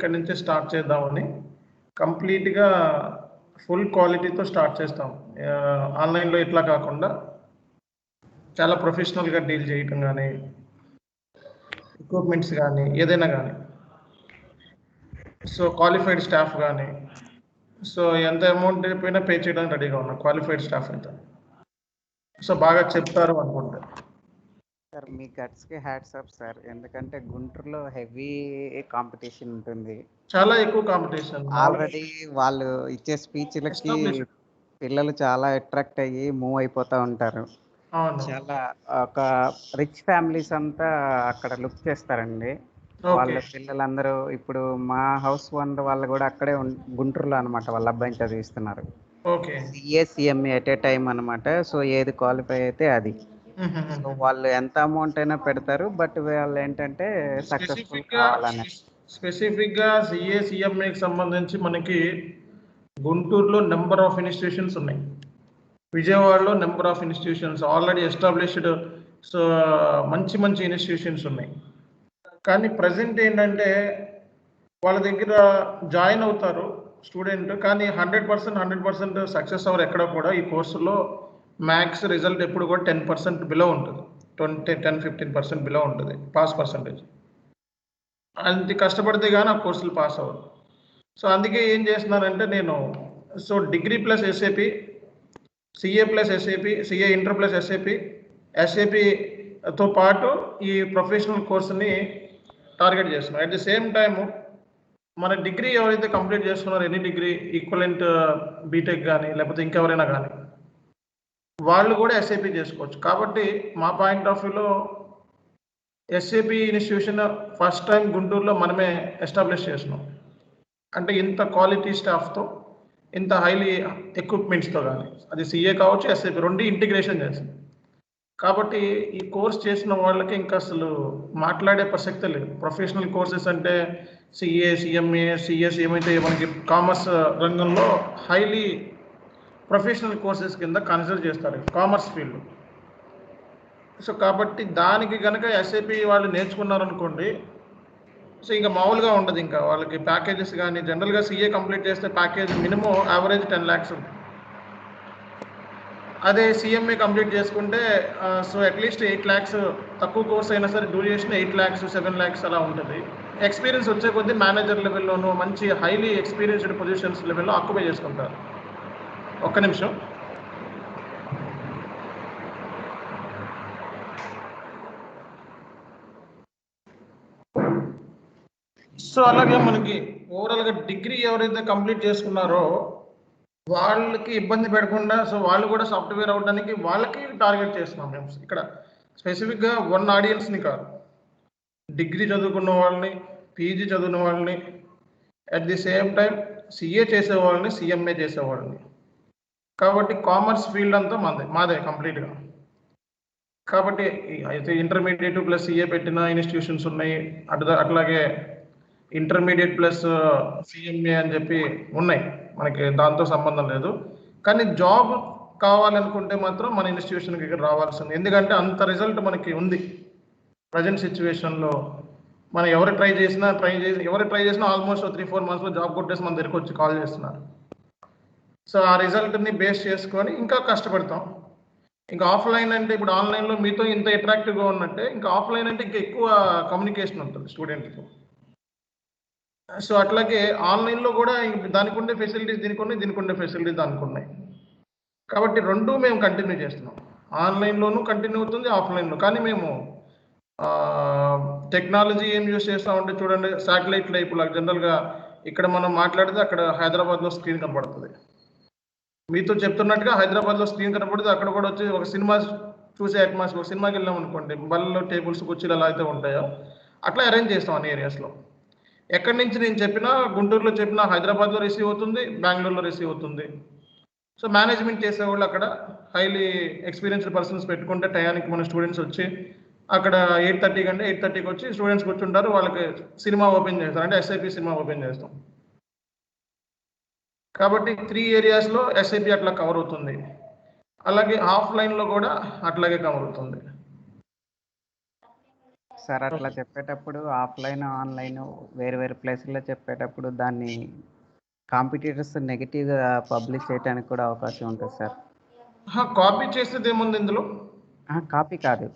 ఇక్కడి నుంచే స్టార్ట్ చేద్దామని కంప్లీట్‌గా ఫుల్ క్వాలిటీతో స్టార్ట్ చేస్తాం. ఆన్‌లైన్‌లో ఇట్లా కాకుండా చాలా ప్రొఫెషనల్‌గా డీల్ చేయటం గానీ, ఎక్విప్‌మెంట్స్ గానీ, ఏదైనా గానీ. సో, క్వాలిఫైడ్ స్టాఫ్ గానీ, సో, ఎంత అమౌంట్ అయిపోయినా పే చేయడానికి రెడీగా ఉన్నాం. క్వాలిఫైడ్ స్టాఫ్ అయితే. సో, బాగా చెప్తారు అనుకుంటా. సార్ మీ గట్స్‌కి హ్యాట్స్ ఆఫ్ సార్. ఎందుకంటే గుంటూరులో హెవీ కాంపిటీషన్ ఉంటుంది. చాలా ఎక్కువ కాంపిటీషన్. ఆల్రెడీ వాళ్ళు ఇచ్చే స్పీచ్‌లకి ఎస్టాబ్లిష్డ్. పిల్లలు చాలా అట్రాక్ట్ అయ్యి మూవ్ అయిపోతా ఉంటారు. అవును. చాలా ఒక రిచ్ ఫ్యామిలీస్ అంతా అక్కడ లుక్ చేస్తారండి. ఓకే. వాళ్ళ పిల్లలందరూ ఇప్పుడు మా హౌస్ ఓనర్ వాళ్ళు కూడా అక్కడే గుంటూరులో అన్నమాట. వాళ్ళ అబ్బాయిని చదివిస్తున్నారు. Okay. CA, CMA at a time అన్నమాట. సో ఏది క్వాలిఫై అయితే అది. సో వాళ్ళు ఎంత అమౌంట్ అయినా పెడతారు. బట్ వాళ్ళు ఏంటంటే సక్సెస్ఫుల్ కావాలని. స్పెసిఫిక్‌గా CA, CMAకి సంబంధించి మనకి గుంటూరులో నెంబర్ ఆఫ్ ఇన్‌స్టిట్యూషన్స్ ఉన్నాయి. విజయవాడలో number of institutions already established. So, మంచి మంచి ఇన్‌స్టిట్యూషన్స్ ఉన్నాయి. కానీ ప్రెజెంట్ ఏంటంటే వాళ్ళ దగ్గర జాయిన్ అవుతారు స్టూడెంట్. కానీ 100% సక్సెస్ అవ్వరు ఎక్కడ కూడా. ఈ కోర్సులో మ్యాథ్స్ రిజల్ట్ ఎప్పుడు కూడా 10% బిలో ఉంటుంది. 10-15% బిలో ఉంటుంది పాస్ పర్సంటేజ్. అంత కష్టపడితే గానీ ఆ కోర్సులు పాస్ అవ్వరు. సో, అందుకే ఏం చేస్తున్నానంటే నేను degree plus SAP, CA plus SAP, CA inter plus SAPతో పాటు ఈ ప్రొఫెషనల్ కోర్స్‌ని టార్గెట్ చేస్తున్నాం. అట్ ది సేమ్ టైము మన డిగ్రీ ఎవరైతే కంప్లీట్ చేస్తున్నారో ఎనీ డిగ్రీ ఈక్వలెంట్ బీటెక్ కానీ లేకపోతే ఇంకెవరైనా కానీ వాళ్ళు కూడా SAP చేసుకోవచ్చు. కాబట్టి మా పాయింట్ ఆఫ్ వ్యూలో SAP ఇన్స్టిట్యూషన్ ఫస్ట్ టైం గుంటూరులో మనమే ఎస్టాబ్లిష్ చేస్తున్నాం. అంటే ఇంత క్వాలిటీ స్టాఫ్తో, ఇంత హైలీ ఎక్విప్మెంట్స్తో కానీ అది CA కావచ్చు, SAP రెండు ఇంటిగ్రేషన్ చేస్తాం. కాబట్టి ఈ కోర్స్ చేసిన వాళ్ళకి ఇంకా అసలు మాట్లాడే ప్రసక్తే లేదు. ప్రొఫెషనల్ కోర్సెస్ అంటే CA, CMA, CS ఏమైతే మనకి కామర్స్ రంగంలో హైలీ ప్రొఫెషనల్ కోర్సెస్ కింద కన్సిడర్ చేస్తారు కామర్స్ ఫీల్డ్. సో, కాబట్టి దానికి కనుక SAP వాళ్ళు నేర్చుకున్నారనుకోండి, సో ఇంకా మామూలుగా ఉండదు. ఇంకా వాళ్ళకి ప్యాకేజెస్ కానీ జనరల్గా CA కంప్లీట్ చేస్తే ప్యాకేజ్ మినిమం యావరేజ్ 10 lakhs ఉంటుంది. అదే CMA కంప్లీట్ చేసుకుంటే సో అట్లీస్ట్ 8 lakhs, తక్కువ కోర్స్ అయినా సరే డ్యూరేషన్ 8 lakhs, 7 lakhs అలా ఉంటుంది. ఎక్స్పీరియన్స్ వచ్చే కొద్దీ మేనేజర్ లెవెల్లోనూ మంచి హైలీ ఎక్స్పీరియన్స్డ్ పొజిషన్స్ లెవెల్లో ఆక్యుపై చేసుకుంటారు. ఒక్క నిమిషం. సో అలాగే మనకి ఓవరాల్గా డిగ్రీ ఎవరైతే కంప్లీట్ చేసుకున్నారో వాళ్ళకి ఇబ్బంది పెట్టకుండా సో వాళ్ళు కూడా సాఫ్ట్వేర్ అవడానికి వాళ్ళకి టార్గెట్ చేస్తున్నాం మేము. ఇక్కడ స్పెసిఫిక్గా వన్ ఆడియన్స్ని కాదు, డిగ్రీ చదువుకున్న వాళ్ళని, PG చదివిన వాళ్ళని, at the same time CA చేసేవాళ్ళని, CMA చేసేవాళ్ళని. కాబట్టి కామర్స్ ఫీల్డ్ అంతా మాదే కంప్లీట్గా. కాబట్టి అయితే ఇంటర్మీడియట్ ప్లస్ CA పెట్టిన ఇన్స్టిట్యూషన్స్ ఉన్నాయి. అట్లాగే ఇంటర్మీడియట్ ప్లస్ CMA అని చెప్పి ఉన్నాయి. మనకి దాంతో సంబంధం లేదు. కానీ జాబ్ కావాలనుకుంటే మాత్రం మన ఇన్స్టిట్యూషన్కి ఇక్కడ రావాల్సింది. ఎందుకంటే అంత రిజల్ట్ మనకి ఉంది ప్రజెంట్ సిచ్యువేషన్లో. మనం ఎవరు ట్రై చేసినా ఆల్మోస్ట్ 3-4 monthsలో జాబ్ కొట్టేసి మన దగ్గరికి వచ్చి కాల్ చేస్తున్నారు. సో ఆ రిజల్ట్ని బేస్ చేసుకొని ఇంకా కష్టపడతాం. ఇంకా ఆఫ్లైన్ అంటే ఇప్పుడు ఆన్లైన్లో మీతో ఇంత అట్రాక్టివ్గా ఉన్నట్టే ఇంకా ఆఫ్లైన్ అంటే ఇంకా ఎక్కువ కమ్యూనికేషన్ ఉంటుంది స్టూడెంట్తో. సో అట్లాగే ఆన్లైన్లో కూడా దానికి ఉండే ఫెసిలిటీస్ దీనికి ఉండే ఫెసిలిటీస్ దానికి ఉన్నాయి. కాబట్టి రెండు మేము కంటిన్యూ చేస్తున్నాం. ఆన్లైన్లోనూ కంటిన్యూ అవుతుంది, ఆఫ్లైన్లో. కానీ మేము టెక్నాలజీ ఏం యూస్ చేస్తామంటే చూడండి, శాటిలైట్ లైఫ్ లాగా జనరల్గా ఇక్కడ మనం మాట్లాడితే అక్కడ హైదరాబాద్లో స్క్రీన్ కనపడుతుంది. మీతో చెప్తున్నట్టుగా హైదరాబాద్లో స్క్రీన్ కనపడితే అక్కడ కూడా వచ్చి ఒక సినిమా చూసే అట్మాస్ఫియర్, ఒక సినిమాకి వెళ్ళాం అనుకోండి, బల్లలో టేబుల్స్ కుర్చీలు ఎలా అయితే ఉంటాయో అట్లా అరేంజ్ చేస్తాం అన్ని ఏరియాస్లో. ఎక్కడి నుంచి నేను చెప్పినా, గుంటూరులో చెప్పినా హైదరాబాద్లో రిసీవ్ అవుతుంది, బెంగళూరులో రిసీవ్ అవుతుంది. సో మేనేజ్మెంట్ చేసేవాళ్ళు అక్కడ హైలీ ఎక్స్పీరియన్స్డ్ పర్సన్స్ పెట్టుకుంటే టయానికి మన స్టూడెంట్స్ వచ్చి అక్కడ 8:30 కంటే 8:30కి వచ్చి స్టూడెంట్స్ కూర్చుంటారు. వాళ్ళకి సినిమా ఓపెన్ చేస్తారు, అంటే SAP సినిమా ఓపెన్ చేస్తాం. కాబట్టి 3 ఏరియాస్లో SAP అట్లా కవర్ అవుతుంది. అలాగే ఆఫ్లైన్లో కూడా అట్లాగే కవర్ అవుతుంది. సార్ అట్లా చెప్పేటప్పుడు ఆఫ్లైన్ ఆన్లైన్ వేరు వేరు ప్లేసుల్లో చెప్పేటప్పుడు దాన్ని కాంపిటీటర్స్ నెగిటివ్గా పబ్లిష్ చేయడానికి కూడా అవకాశం ఉంటుంది సార్. కాపీ చేసేది ఏముంది ఇందులో? కాపీ కాదు,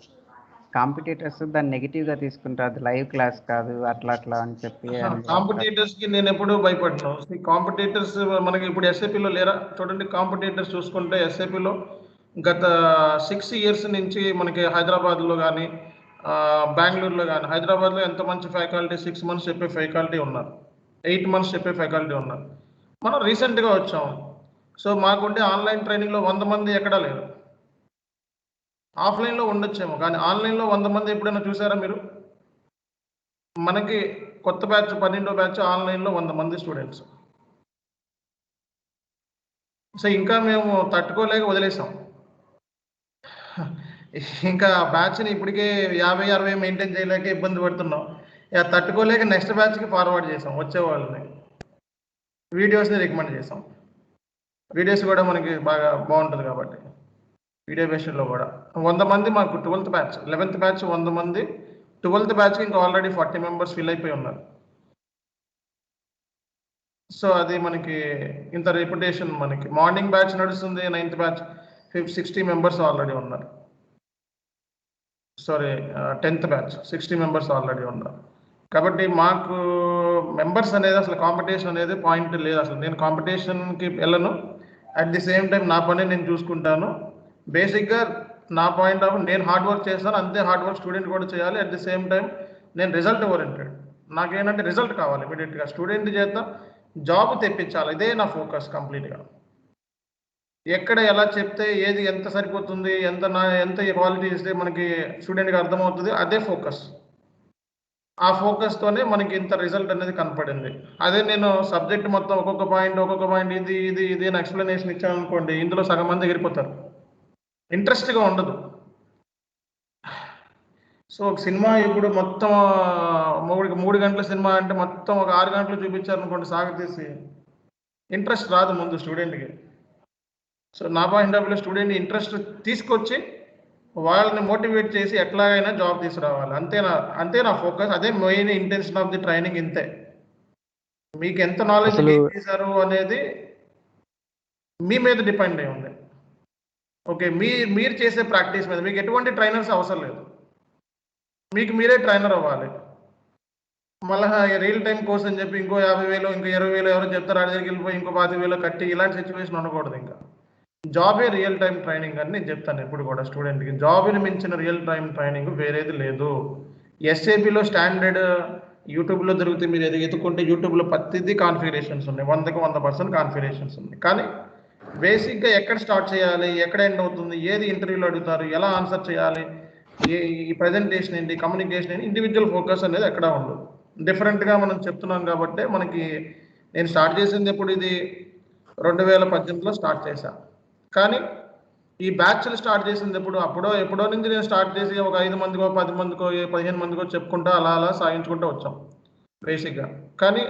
కాంపిటీటర్స్ దాన్ని నెగిటివ్గా తీసుకుంటారు, అది లైవ్ క్లాస్ కాదు అట్లా అట్లా అని చెప్పి కాంపిటీటర్స్ కి నేను ఎప్పుడూ భయపడను. కాంపిటీటర్స్ మనకి ఇప్పుడు ఎస్ఏపిలో లేరా చూడండి. కాంపిటీటర్స్ చూసుకుంటే ఎస్ఏపిలో గత 6 ఇయర్స్ నుంచి మనకి హైదరాబాద్లో కానీ బెంగళూరులో కానీ, హైదరాబాద్లో ఎంత మంచి ఫ్యాకల్టీ 6 మంత్స్ చెప్పే ఫ్యాకల్టీ ఉన్నారు, 8 మంత్స్ చెప్పే ఫ్యాకల్టీ ఉన్నారు. మనం రీసెంట్గా వచ్చాము. సో మాకుండే ఆన్లైన్ ట్రైనింగ్లో 100 మంది ఎక్కడా లేరు. ఆఫ్లైన్లో ఉండొచ్చేమో కానీ ఆన్లైన్లో 100 మంది ఎప్పుడైనా చూసారా మీరు? మనకి కొత్త బ్యాచ్ 12వ బ్యాచ్ ఆన్లైన్లో 100 మంది స్టూడెంట్స్. సో ఇంకా మేము తట్టుకోలేక వదిలేసాం. ఇంకా బ్యాచ్ని ఇప్పటికే 50-60 మెయింటైన్ చేయలేక ఇబ్బంది పడుతున్నాం. తట్టుకోలేక నెక్స్ట్ బ్యాచ్కి ఫార్వర్డ్ చేసాం. వచ్చే వాళ్ళని వీడియోస్ని రికమెండ్ చేసాం. వీడియోస్ కూడా మనకి బాగా బాగుంటుంది కాబట్టి వీడియో బేస్డ్లో కూడా 100 మంది మాకు 12th బ్యాచ్, 11th బ్యాచ్ 100 మంది, 12th బ్యాచ్కి ఇంకా ఆల్రెడీ 40 మెంబర్స్ ఫిల్ అయిపోయి ఉన్నారు. సో అది మనకి ఇంత రెప్యుటేషన్. మనకి మార్నింగ్ బ్యాచ్ నడుస్తుంది, 9th బ్యాచ్ 60 మెంబర్స్ ఆల్రెడీ ఉన్నారు. Sorry 10th batch 60 members already ఉన్నారు. కాబట్టి మాకు మెంబర్స్ అనేది అసలు కాంపిటీషన్ అనేది పాయింట్ లేదు. అసలు నేను కాంపిటీషన్కి వెళ్ళను. అట్ ది సేమ్ టైం నా పని నేను చూసుకుంటాను. బేసిక్గా నా పాయింట్ ఆఫ్ నేను హార్డ్ వర్క్ చేస్తాను, అంతే హార్డ్ వర్క్ స్టూడెంట్ కూడా చేయాలి. అట్ ది సేమ్ టైం నేను రిజల్ట్ ఓరియంటెడ్. నాకేంటంటే రిజల్ట్ కావాలి ఇమీడియట్గా, స్టూడెంట్ చేత జాబ్ తెప్పించాలి. ఇదే నా ఫోకస్ కంప్లీట్గా. ఎక్కడ ఎలా చెప్తే ఏది ఎంత సరిపోతుంది, ఎంత క్వాలిటీ ఇస్తే మనకి స్టూడెంట్కి అర్థమవుతుంది, అదే ఫోకస్. ఆ ఫోకస్తోనే మనకి ఇంత రిజల్ట్ అనేది కనపడింది. అదే నేను సబ్జెక్ట్ మొత్తం ఒక్కొక్క పాయింట్ ఇది ఇది ఇది అని ఎక్స్ప్లెనేషన్ ఇచ్చాను అనుకోండి, ఇందులో సగం మంది ఎగిరిపోతారు, ఇంట్రెస్ట్గా ఉండదు. సో ఒక సినిమా ఇప్పుడు మొత్తం 3 గంటల సినిమా అంటే మొత్తం ఒక 6 గంటలు చూపించారనుకోండి సాగతీసి, ఇంట్రెస్ట్ రాదు ముందు స్టూడెంట్కి. సో నా point of view student interest తీసుకొచ్చి వాళ్ళని మోటివేట్ చేసి ఎట్లాగైనా జాబ్ తీసుకురావాలి. అంతే నా ఫోకస్. అదే main intention of the training. ఇంతే. మీకు ఎంత నాలెడ్జ్ గెయిన్ చేశారు అనేది మీ మీద డిపెండ్ అయి ఉంది. ఓకే, మీరు చేసే ప్రాక్టీస్ మీద. మీకు ఎటువంటి ట్రైనర్స్ అవసరం లేదు, మీకు మీరే ట్రైనర్ అవ్వాలి. మళ్ళీ రియల్ టైం కోర్స్ అని చెప్పి ఇంకో 50,000 ఇంకో 20,000 ఎవరో చెప్తారు, ఆడి దగ్గరికి వెళ్ళిపోయి ఇంకో 25,000 కట్టి ఇలాంటి సిచ్యువేషన్ ఉండకూడదు. ఇంకా జాబే రియల్ టైం ట్రైనింగ్ అని నేను చెప్తాను ఎప్పుడు కూడా స్టూడెంట్కి. జాబ్ని మించిన రియల్ టైం ట్రైనింగ్ వేరేది లేదు. ఎస్ఏపిలో స్టాండర్డ్ యూట్యూబ్లో దొరికితే మీరు ఎత్తుకుంటే యూట్యూబ్లో ప్రతిదీ కాన్ఫిగరేషన్స్ ఉన్నాయి, 100కి 100% కాన్ఫిగరేషన్స్ ఉన్నాయి. కానీ బేసిక్గా ఎక్కడ స్టార్ట్ చేయాలి, ఎక్కడ ఎండ్ అవుతుంది, ఏది ఇంటర్వ్యూలో అడుగుతారు, ఎలా ఆన్సర్ చేయాలి, ఈ ప్రజెంటేషన్ ఏంటి, కమ్యూనికేషన్ ఏంటి, ఇండివిజువల్ ఫోకస్ అనేది ఎక్కడా ఉండదు. డిఫరెంట్గా మనం చెప్తున్నాం కాబట్టి మనకి. నేను స్టార్ట్ చేసింది ఎప్పుడు, ఇది 2018లో స్టార్ట్ చేశాను. కానీ ఈ బ్యాచ్లు స్టార్ట్ చేసింది ఎప్పుడో నుంచి నేను స్టార్ట్ చేసి ఒక 5 మందికో 10 మందికో 15 మందికో చెప్పుకుంటా అలా సాగించుకుంటూ వచ్చాం బేసిక్గా. కానీ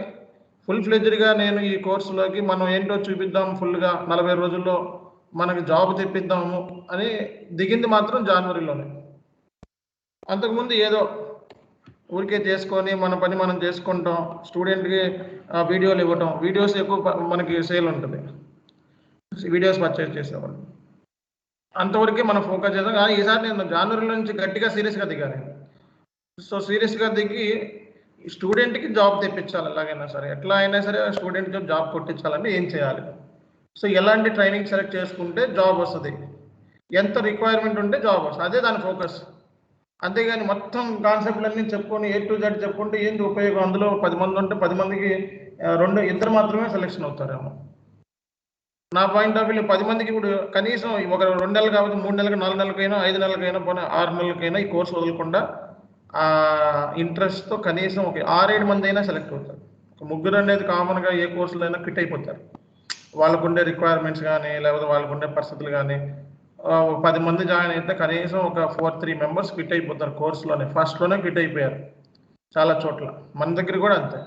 ఫుల్ ఫ్లెడ్జ్డ్గా నేను ఈ కోర్సులోకి మనం ఏంటో చూపిద్దాం, ఫుల్గా 40 రోజుల్లో మనకి జాబ్ తెప్పిద్దాము అని దిగింది మాత్రం జనవరిలోనే. అంతకుముందు ఏదో ఊరికే చేసుకొని మన పని మనం చేసుకుంటాం, స్టూడెంట్కి వీడియోలు ఇవ్వటం. వీడియోస్ ఎక్కువ మనకి సేల్ ఉంటుంది, వీడియోస్ పర్చేజ్ చేసేవాళ్ళు. అంతవరకే మనం ఫోకస్ చేద్దాం. కానీ ఈసారి నేను జనవరి నుంచి గట్టిగా సీరియస్గా దిగాను. సో సీరియస్గా దిగి స్టూడెంట్కి జాబ్ తెప్పించాలి, ఎలాగైనా సరే, ఎట్లా అయినా సరే స్టూడెంట్కి జాబ్ కొట్టించాలంటే ఏం చేయాలి. సో ఎలాంటి ట్రైనింగ్ సెలెక్ట్ చేసుకుంటే జాబ్ వస్తుంది, ఎంత రిక్వైర్మెంట్ ఉంటే జాబ్ వస్తుంది, అదే దాని ఫోకస్. అంతేగాని మొత్తం కాన్సెప్ట్లన్నీ చెప్పుకొని A to Z చెప్పుకుంటే ఏంటి ఉపయోగం. అందులో 10 మంది ఉంటే 10 మందికి 2-2 మాత్రమే సెలెక్షన్ అవుతారేమో. నా పాయింట్ ఆఫ్ వ్యూ 10 మందికి ఇప్పుడు కనీసం ఒక 2 నెలలు కాబట్టి 3 నెలలకు, 4 నెలలకైనా, 5 నెలలకైనా, 6 నెలలకైనా ఈ కోర్సు వదలకుండా ఇంట్రెస్ట్తో కనీసం ఒక 6-7 మంది అయినా సెలెక్ట్ అవుతారు. ఒక 3 అనేది కామన్గా ఏ కోర్సులో అయినా ఫిట్ అయిపోతారు. వాళ్ళకుండే రిక్వైర్మెంట్స్ కానీ, లేకపోతే వాళ్ళకుండే పరిస్థితులు కానీ. 10 మంది జాయిన్ అయితే కనీసం ఒక 4-3 మెంబర్స్ ఫిట్ అయిపోతారు కోర్సులోనే. ఫస్ట్లోనే ఫిట్ అయిపోయారు చాలా చోట్ల. మన దగ్గర కూడా అంతే.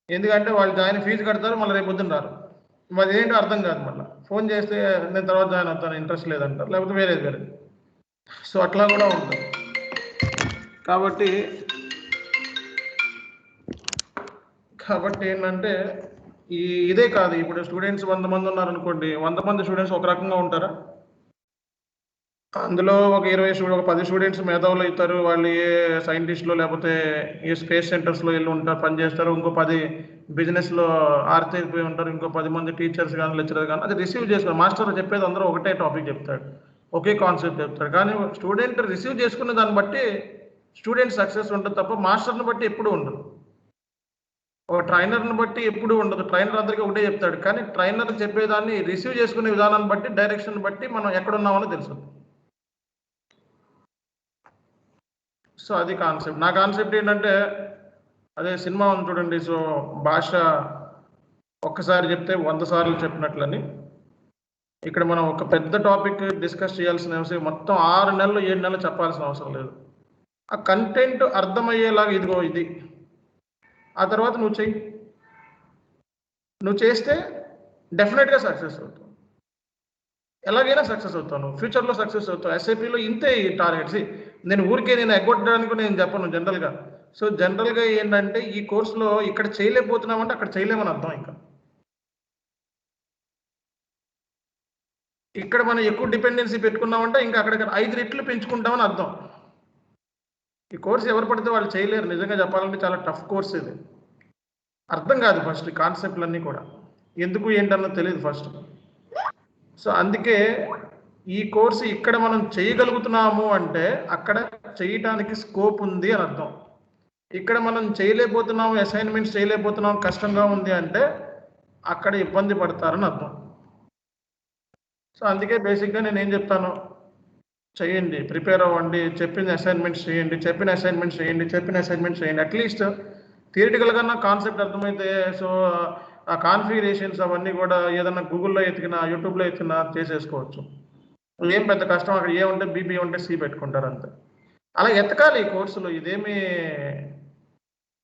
ఎందుకంటే వాళ్ళు జాయిన్ ఫీజు కడతారు, మళ్ళీ రేపు పొద్దున్న రారు. మరి ఏంటో అర్థం కాదు. మళ్ళీ ఫోన్ చేస్తే నేను తర్వాత జాయిన్ అవుతాను, ఇంట్రెస్ట్ లేదంటారు, లేకపోతే వేరేది. సో అట్లా కూడా ఉంటుంది. కాబట్టి ఏంటంటే ఇదే కాదు, ఇప్పుడు స్టూడెంట్స్ 100 మంది ఉన్నారనుకోండి, 100 మంది స్టూడెంట్స్ ఒక రకంగా ఉంటారా? అందులో ఒక 10 స్టూడెంట్స్ మేధావులు అవుతారు, వాళ్ళు ఏ సైంటిస్టులు లేకపోతే ఏ స్పేస్ సెంటర్స్లో వెళ్ళి ఉంటారు, పనిచేస్తారు. ఇంకో 10 బిజినెస్లో ఆరితేరిపోయి ఉంటారు, ఇంకో 10 మంది టీచర్స్ కానీ లెక్చరర్ కానీ అది రిసీవ్ చేసుకోవాలి. మాస్టర్ చెప్పేది అందరూ ఒకటే టాపిక్ చెప్తాడు, ఒకే కాన్సెప్ట్ చెప్తాడు. కానీ స్టూడెంట్ రిసీవ్ చేసుకునే దాన్ని బట్టి స్టూడెంట్ సక్సెస్ ఉంటుంది తప్ప మాస్టర్ని బట్టి ఎప్పుడూ ఉండదు. ఒక ట్రైనర్ని బట్టి ఎప్పుడు ఉండదు. ట్రైనర్ అందరికీ ఒకటే చెప్తాడు, కానీ ట్రైనర్ చెప్పేదాన్ని రిసీవ్ చేసుకునే విధానాన్ని బట్టి, డైరెక్షన్ బట్టి మనం ఎక్కడున్నామని తెలుసు. సో అది కాన్సెప్ట్. నా కాన్సెప్ట్ ఏంటంటే అదే సినిమా ఉంది చూడండి, సో భాష ఒక్కసారి చెప్తే 100 సార్లు చెప్పినట్లని. ఇక్కడ మనం ఒక పెద్ద టాపిక్ డిస్కస్ చేయాల్సిన అవసరం మొత్తం 6 నెలలు 7 నెలలు చెప్పాల్సిన అవసరం లేదు. ఆ కంటెంట్ అర్థమయ్యేలాగా ఇదిగో ఇది, ఆ తర్వాత నువ్వు చెయ్యి. నువ్వు చేస్తే డెఫినెట్గా సక్సెస్ అవుతావు, ఎలాగైనా సక్సెస్ అవుతావు, నువ్వు ఫ్యూచర్లో సక్సెస్ అవుతావు. ఎస్ఐపిలో ఇంతే ఈ టార్గెట్స్. నేను ఎగ్గొట్టడానికి నేను చెప్పను జనరల్గా. సో జనరల్గా ఏంటంటే ఈ కోర్సులో ఇక్కడ చేయలేకపోతున్నామంటే అక్కడ చేయలేమని అర్థం. ఇంకా ఇక్కడ మనం ఎక్కువ డిపెండెన్సీ పెట్టుకున్నామంటే ఇంకా అక్కడ 5 రెట్లు పెంచుకుంటామని అర్థం. ఈ కోర్సు ఎవరు పడితే వాళ్ళు చేయలేరు. నిజంగా చెప్పాలంటే చాలా టఫ్ కోర్స్ ఇది. అర్థం కాదు ఫస్ట్ కాన్సెప్ట్లన్నీ కూడా, ఎందుకు ఏంటన్నది తెలియదు ఫస్ట్. సో అందుకే ఈ కోర్సు ఇక్కడ మనం చేయగలుగుతున్నాము అంటే అక్కడ చేయటానికి స్కోప్ ఉంది అని అర్థం. ఇక్కడ మనం చేయలేకపోతున్నాము, అసైన్మెంట్స్ చేయలేకపోతున్నాం, కష్టంగా ఉంది అంటే అక్కడ ఇబ్బంది పడతారని అర్థం. సో అందుకే బేసిక్గా నేను ఏం చెప్తాను, చేయండి, ప్రిపేర్ అవ్వండి, చెప్పిన అసైన్మెంట్స్ చేయండి. అట్లీస్ట్ థియరిటికల్గా నా కాన్సెప్ట్ అర్థమైతే సో ఆ కాన్ఫిగరేషన్స్ అవన్నీ కూడా ఏదన్నా గూగుల్లో ఎతికినా, యూట్యూబ్లో ఎతికినా చేసేసుకోవచ్చు. ఏం పెద్ద కష్టం, అక్కడ ఏ ఉంటే బీబీ ఉంటే సి పెట్టుకుంటారు అంతే. అలా ఎతకాలి ఈ కోర్సులో. ఇదేమి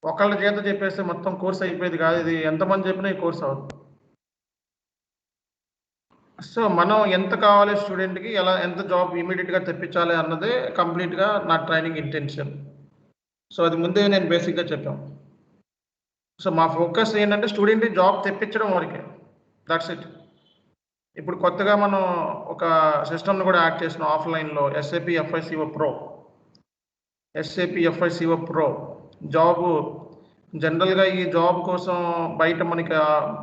ఒకళ్ళ చేత చెప్పేస్తే మొత్తం కోర్స్ అయిపోయేది కాదు. ఇది ఎంతమంది చెప్పినా ఈ కోర్స్ అవుతుంది. సో మనం ఎంత కావాలి స్టూడెంట్కి, ఎంత జాబ్ ఇమీడియట్గా తెప్పించాలి అన్నదే కంప్లీట్గా నా ట్రైనింగ్ ఇంటెన్షన్. సో అది ముందే నేను బేసిక్గా చెప్పాను. సో మా ఫోకస్ ఏంటంటే స్టూడెంట్కి జాబ్ తెప్పించడం వరకే, దట్స్ ఇట్. ఇప్పుడు కొత్తగా మనం ఒక సిస్టమ్ని కూడా యాడ్ చేస్తున్నాం ఆఫ్లైన్లో, SAP FICO Pro జాబు. జనరల్గా ఈ జాబ్ కోసం బయట మనకి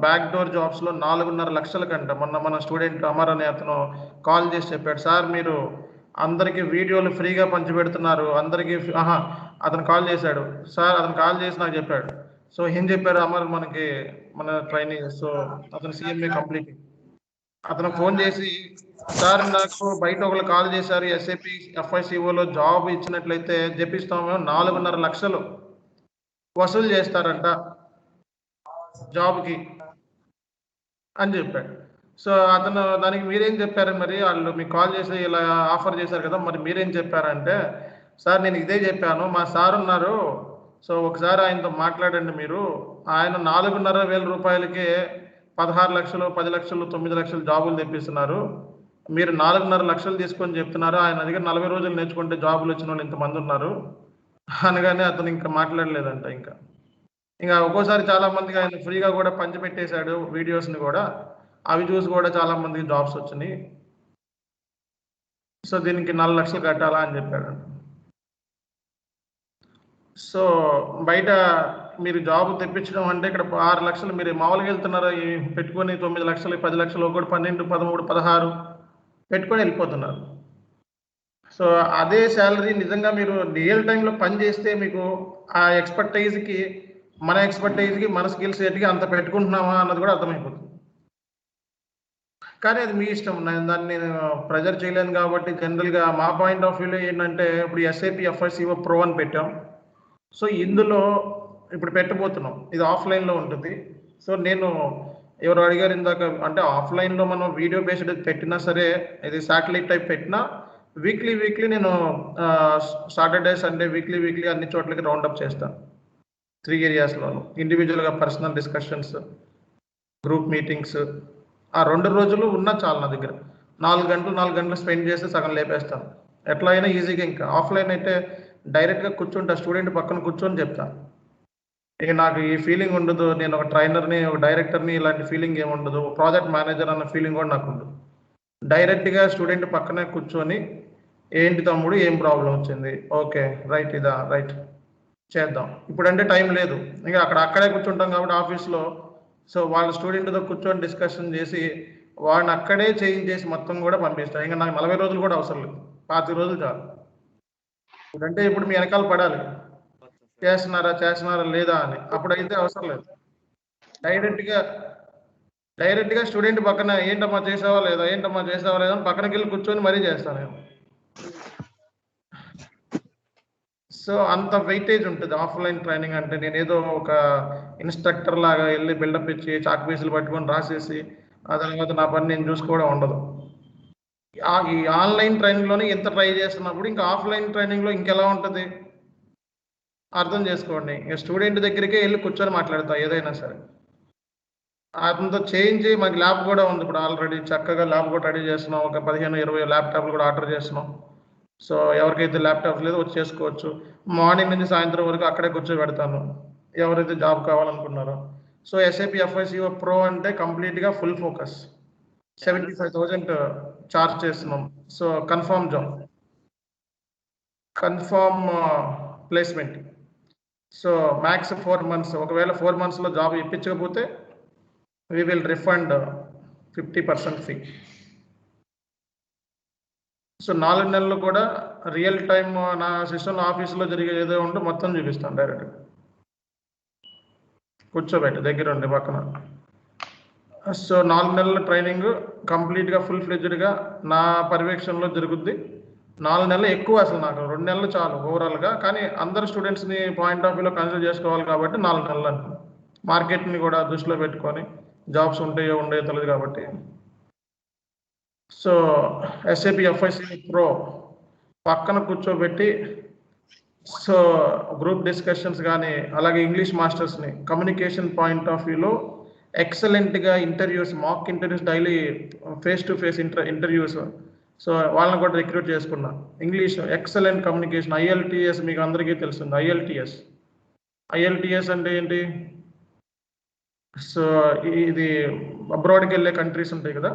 బ్యాక్ డోర్ జాబ్స్లో 4.5 లక్షల కంట. మన స్టూడెంట్ అమర్ అనే అతను కాల్ చేసి చెప్పాడు, సార్ మీరు అందరికీ వీడియోలు ఫ్రీగా పంచిపెడుతున్నారు అందరికీ. అతను కాల్ చేశాడు సార్, అతను కాల్ చేసి నాకు చెప్పాడు. సో ఏం చెప్పారు అమర్ మనకి, మన ట్రైనింగ్. సో అతను CMA కంప్లీట్. అతను ఫోన్ చేసి, సార్ నాకు బయట ఒకళ్ళు కాల్ చేశారు, SAP FICOలో జాబ్ ఇచ్చినట్లయితే చెప్పిస్తాము, 4.5 లక్షలు వసూలు చేస్తారంట జాబ్కి అని చెప్పాడు. సో అతను దానికి మీరేం చెప్పారు, మరి వాళ్ళు మీకు కాల్ చేసి ఇలా ఆఫర్ చేశారు కదా, మరి మీరేం చెప్పారంటే, సార్ నేను ఇదే చెప్పాను, మా సార్ ఉన్నారు, సో ఒకసారి ఆయనతో మాట్లాడండి మీరు. ఆయన 4.5 రూపాయలకే 16 లక్షలు, 10 లక్షలు, 9 లక్షలు జాబులు తెప్పిస్తున్నారు. మీరు 4.5 లక్షలు తీసుకొని చెప్తున్నారు. ఆయన దగ్గర 40 రోజులు నేర్చుకుంటే జాబులు వచ్చిన వాళ్ళు ఇంతమంది ఉన్నారు అనగానే అతను ఇంకా మాట్లాడలేదంట. ఇంకా ఒక్కోసారి చాలా మందికి ఆయన ఫ్రీగా కూడా పంచిపెట్టేశాడు వీడియోస్ని కూడా. అవి చూసి కూడా చాలా మందికి జాబ్స్ వచ్చినాయి. సో దీనికి 4 లక్షలు కట్టాలా అని చెప్పాడు. సో బయట మీరు జాబ్ తెప్పించడం అంటే ఇక్కడ 6 లక్షలు మీరు మామూలుగా వెళ్తున్నారు పెట్టుకొని, 9 లక్షలు, 10 లక్షలు, ఒకటి 12, 13, 16 పెట్టుకొని వెళ్ళిపోతున్నారు. సో అదే శాలరీ నిజంగా మీరు రియల్ టైంలో పని చేస్తే మీకు ఆ ఎక్స్పర్టైజ్కి, మన స్కిల్ సెట్కి అంత పెట్టుకుంటున్నామా అన్నది కూడా అర్థమైపోతుంది. కానీ అది మీ ఇష్టం, దాన్ని నేను ప్రెజర్ చేయలేను. కాబట్టి జనరల్గా మా పాయింట్ ఆఫ్ వ్యూలో ఏంటంటే, ఇప్పుడు SAP FICO Pro అని పెట్టాం. సో ఇందులో ఇప్పుడు పెట్టబోతున్నాం, ఇది ఆఫ్లైన్లో ఉంటుంది. సో నేను ఎవరు అడిగారు ఇందాక, అంటే ఆఫ్లైన్లో మనం వీడియో బేస్డ్ పెట్టినా సరే, ఇది శాటిలైట్ టైప్ పెట్టినా వీక్లీ నేను సాటర్డే సండే వీక్లీ అన్ని చోట్లకి రౌండప్ చేస్తాను. 3 ఏరియాస్లోను ఇండివిజువల్గా పర్సనల్ డిస్కషన్స్, గ్రూప్ మీటింగ్స్. ఆ 2 రోజులు ఉన్నా చాలు నా దగ్గర. 4 గంటలు స్పెండ్ చేసి సగం లేపేస్తాను. ఎట్లా అయినా ఈజీగా. ఇంకా ఆఫ్లైన్ అయితే డైరెక్ట్గా కూర్చుంటా, స్టూడెంట్ పక్కన కూర్చొని చెప్తా. ఇక నాకు ఈ ఫీలింగ్ ఉండదు, నేను ఒక ట్రైనర్ని, ఒక డైరెక్టర్ని, ఇలాంటి ఫీలింగ్ ఏమి ఉండదు, ప్రాజెక్ట్ మేనేజర్ అన్న ఫీలింగ్ కూడా నాకు ఉండదు. డైరెక్ట్గా స్టూడెంట్ పక్కనే కూర్చొని, ఏంటి తమ్ముడు ఏం ప్రాబ్లం వచ్చింది, ఓకే రైట్, ఇదా రైట్ చేద్దాం. ఇప్పుడంటే టైం లేదు, ఇంకా అక్కడే కూర్చుంటాం కాబట్టి ఆఫీస్లో. సో వాళ్ళ స్టూడెంట్తో కూర్చొని డిస్కషన్ చేసి వాడిని అక్కడే చేయించేసి మొత్తం కూడా పంపిస్తాను. ఇంకా నాకు 40 రోజులు కూడా అవసరం లేదు, 25 రోజులు చాలు. ఇప్పుడంటే ఇప్పుడు మీ వెనకాల పడాలి, చేస్తున్నారా లేదా అని. అప్పుడైతే అవసరం లేదు, డైరెక్ట్గా స్టూడెంట్ పక్కన ఏంటమ్మా చేసావా లేదా అని పక్కనకి వెళ్ళి కూర్చొని మరీ చేస్తాను నేను. సో అంత వెయిటేజ్ ఉంటుంది ఆఫ్లైన్ ట్రైనింగ్ అంటే. నేను ఏదో ఒక ఇన్స్ట్రక్టర్ లాగా వెళ్ళి బిల్డప్ ఇచ్చి చాక్ పీసులు పట్టుకొని రాసేసి ఆ తర్వాత నా పని నేను చూసుకోవడం ఉండదు. ఈ ఆన్లైన్ ట్రైనింగ్లోనే ఎంత ట్రై చేస్తున్నప్పుడు ఇంకా ఆఫ్లైన్ ట్రైనింగ్లో ఇంకెలా ఉంటుంది అర్థం చేసుకోండి. ఇంకా స్టూడెంట్ దగ్గరికే వెళ్ళి కూర్చొని మాట్లాడతా ఏదైనా సరే. అతనితో చేయించి మాకు ల్యాబ్ కూడా ఉంది ఇప్పుడు ఆల్రెడీ, చక్కగా ల్యాబ్ కూడా రెడీ చేస్తున్నాం. ఒక 15-20 ల్యాప్టాప్లు కూడా ఆర్డర్ చేస్తున్నాం. సో ఎవరికైతే ల్యాప్టాప్ లేదో వచ్చి చేసుకోవచ్చు. మార్నింగ్ నుంచి సాయంత్రం వరకు అక్కడే కూర్చోబెడతాను ఎవరైతే జాబ్ కావాలనుకున్నారో. సో SAP FICO Pro అంటే కంప్లీట్గా ఫుల్ ఫోకస్, 75,000 చార్జ్ చేస్తున్నాం. So confirm job, confirm placement. So max 4 months. ఒకవేళ 4 monthsలో జాబ్ ఇప్పించకపోతే we will refund 50% fee. So 4 నెలలు కూడా రియల్ టైమ్ నా సిస్టమ్ ఆఫీస్లో జరిగే ఏదో ఉంటే మొత్తం చూపిస్తాను డైరెక్ట్గా కూర్చోబెట్టి దగ్గర ఉండి పక్కన. సో 4 నెలల ట్రైనింగ్ కంప్లీట్గా ఫుల్ ఫ్లెడ్జ్డ్గా నా పర్యవేక్షణలో జరుగుద్ది. 4 నెలలు ఎక్కువ, అసలు నాకు 2 నెలలు చాలు ఓవరాల్గా. కానీ అందరు స్టూడెంట్స్ని పాయింట్ ఆఫ్ వ్యూలో కన్సిడర్ చేసుకోవాలి కాబట్టి 4 నెలలు అంటాను. మార్కెట్ని కూడా దృష్టిలో పెట్టుకొని జాబ్స్ ఉంటాయో ఉండేదో తెలియదు కాబట్టి. సో SAP FICO Pro పక్కన కూర్చోబెట్టి సో గ్రూప్ డిస్కషన్స్ కానీ అలాగే ఇంగ్లీష్ మాస్టర్స్ని కమ్యూనికేషన్ పాయింట్ ఆఫ్ వ్యూలో ఎక్సలెంట్గా interviews, mock interviews, daily face to face interviews. So వాళ్ళని కూడా రిక్రూట్ చేసుకున్నా. ఇంగ్లీష్ ఎక్సలెంట్ కమ్యూనికేషన్, IELTS మీకు అందరికీ తెలుస్తుంది. IELTS అంటే ఏంటి? సో ఇది అబ్రాడ్కి వెళ్ళే కంట్రీస్ ఉంటాయి కదా,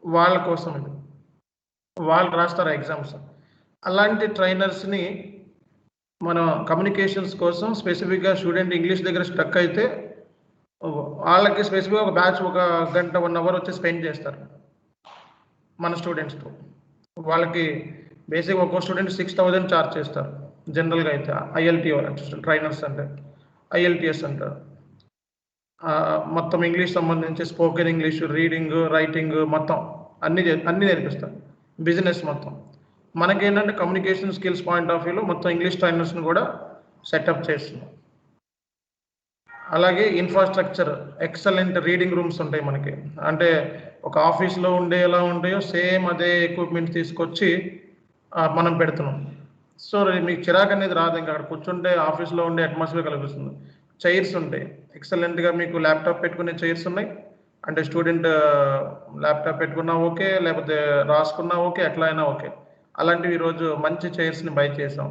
వాళ్ళ కోసం ఇది, వాళ్ళు రాస్తారు ఎగ్జామ్స్. అలాంటి ట్రైనర్స్ని మన కమ్యూనికేషన్స్ కోసం స్పెసిఫిక్గా స్టూడెంట్ ఇంగ్లీష్ దగ్గర స్టక్ అయితే వాళ్ళకి స్పెసిఫిక్గా ఒక బ్యాచ్ 1 గంట 1 అవర్ వచ్చి స్పెండ్ చేస్తారు మన స్టూడెంట్స్తో. వాళ్ళకి బేసిక్ ఒక్కో స్టూడెంట్ 6,000 ఛార్జ్ చేస్తారు జనరల్గా అయితే. ట్రైనర్స్ అంటే IELTS అంటారు. మొత్తం ఇంగ్లీష్ సంబంధించి స్పోకెన్ ఇంగ్లీష్, రీడింగ్, రైటింగ్ మొత్తం అన్నీ నేర్పిస్తారు. బిజినెస్ మొత్తం. మనకేంటంటే కమ్యూనికేషన్ స్కిల్స్ పాయింట్ ఆఫ్ వ్యూలో మొత్తం ఇంగ్లీష్ ట్రైనర్స్ని కూడా సెటప్ చేస్తున్నాం. అలాగే ఇన్ఫ్రాస్ట్రక్చర్, ఎక్సలెంట్ రీడింగ్ రూమ్స్ ఉంటాయి మనకి. అంటే ఒక ఆఫీస్లో ఉండే ఎలా ఉంటాయో సేమ్ అదే ఎక్విప్మెంట్ తీసుకొచ్చి మనం పెడుతున్నాం. సో మీకు చిరాకు అనేది రాదు, ఇంకా అక్కడ కూర్చుంటే ఆఫీస్లో ఉండే అట్మాస్ఫియర్ కనిపిస్తుంది. చైర్స్ ఉంటాయి ఎక్సలెంట్గా, మీకు ల్యాప్టాప్ పెట్టుకునే చైర్స్ ఉన్నాయి. అంటే స్టూడెంట్ ల్యాప్టాప్ పెట్టుకున్నా ఓకే, లేకపోతే రాసుకున్నా ఓకే, ఎట్లా అయినా ఓకే. అలాంటివి ఈరోజు మంచి చైర్స్ని బై చేసాం.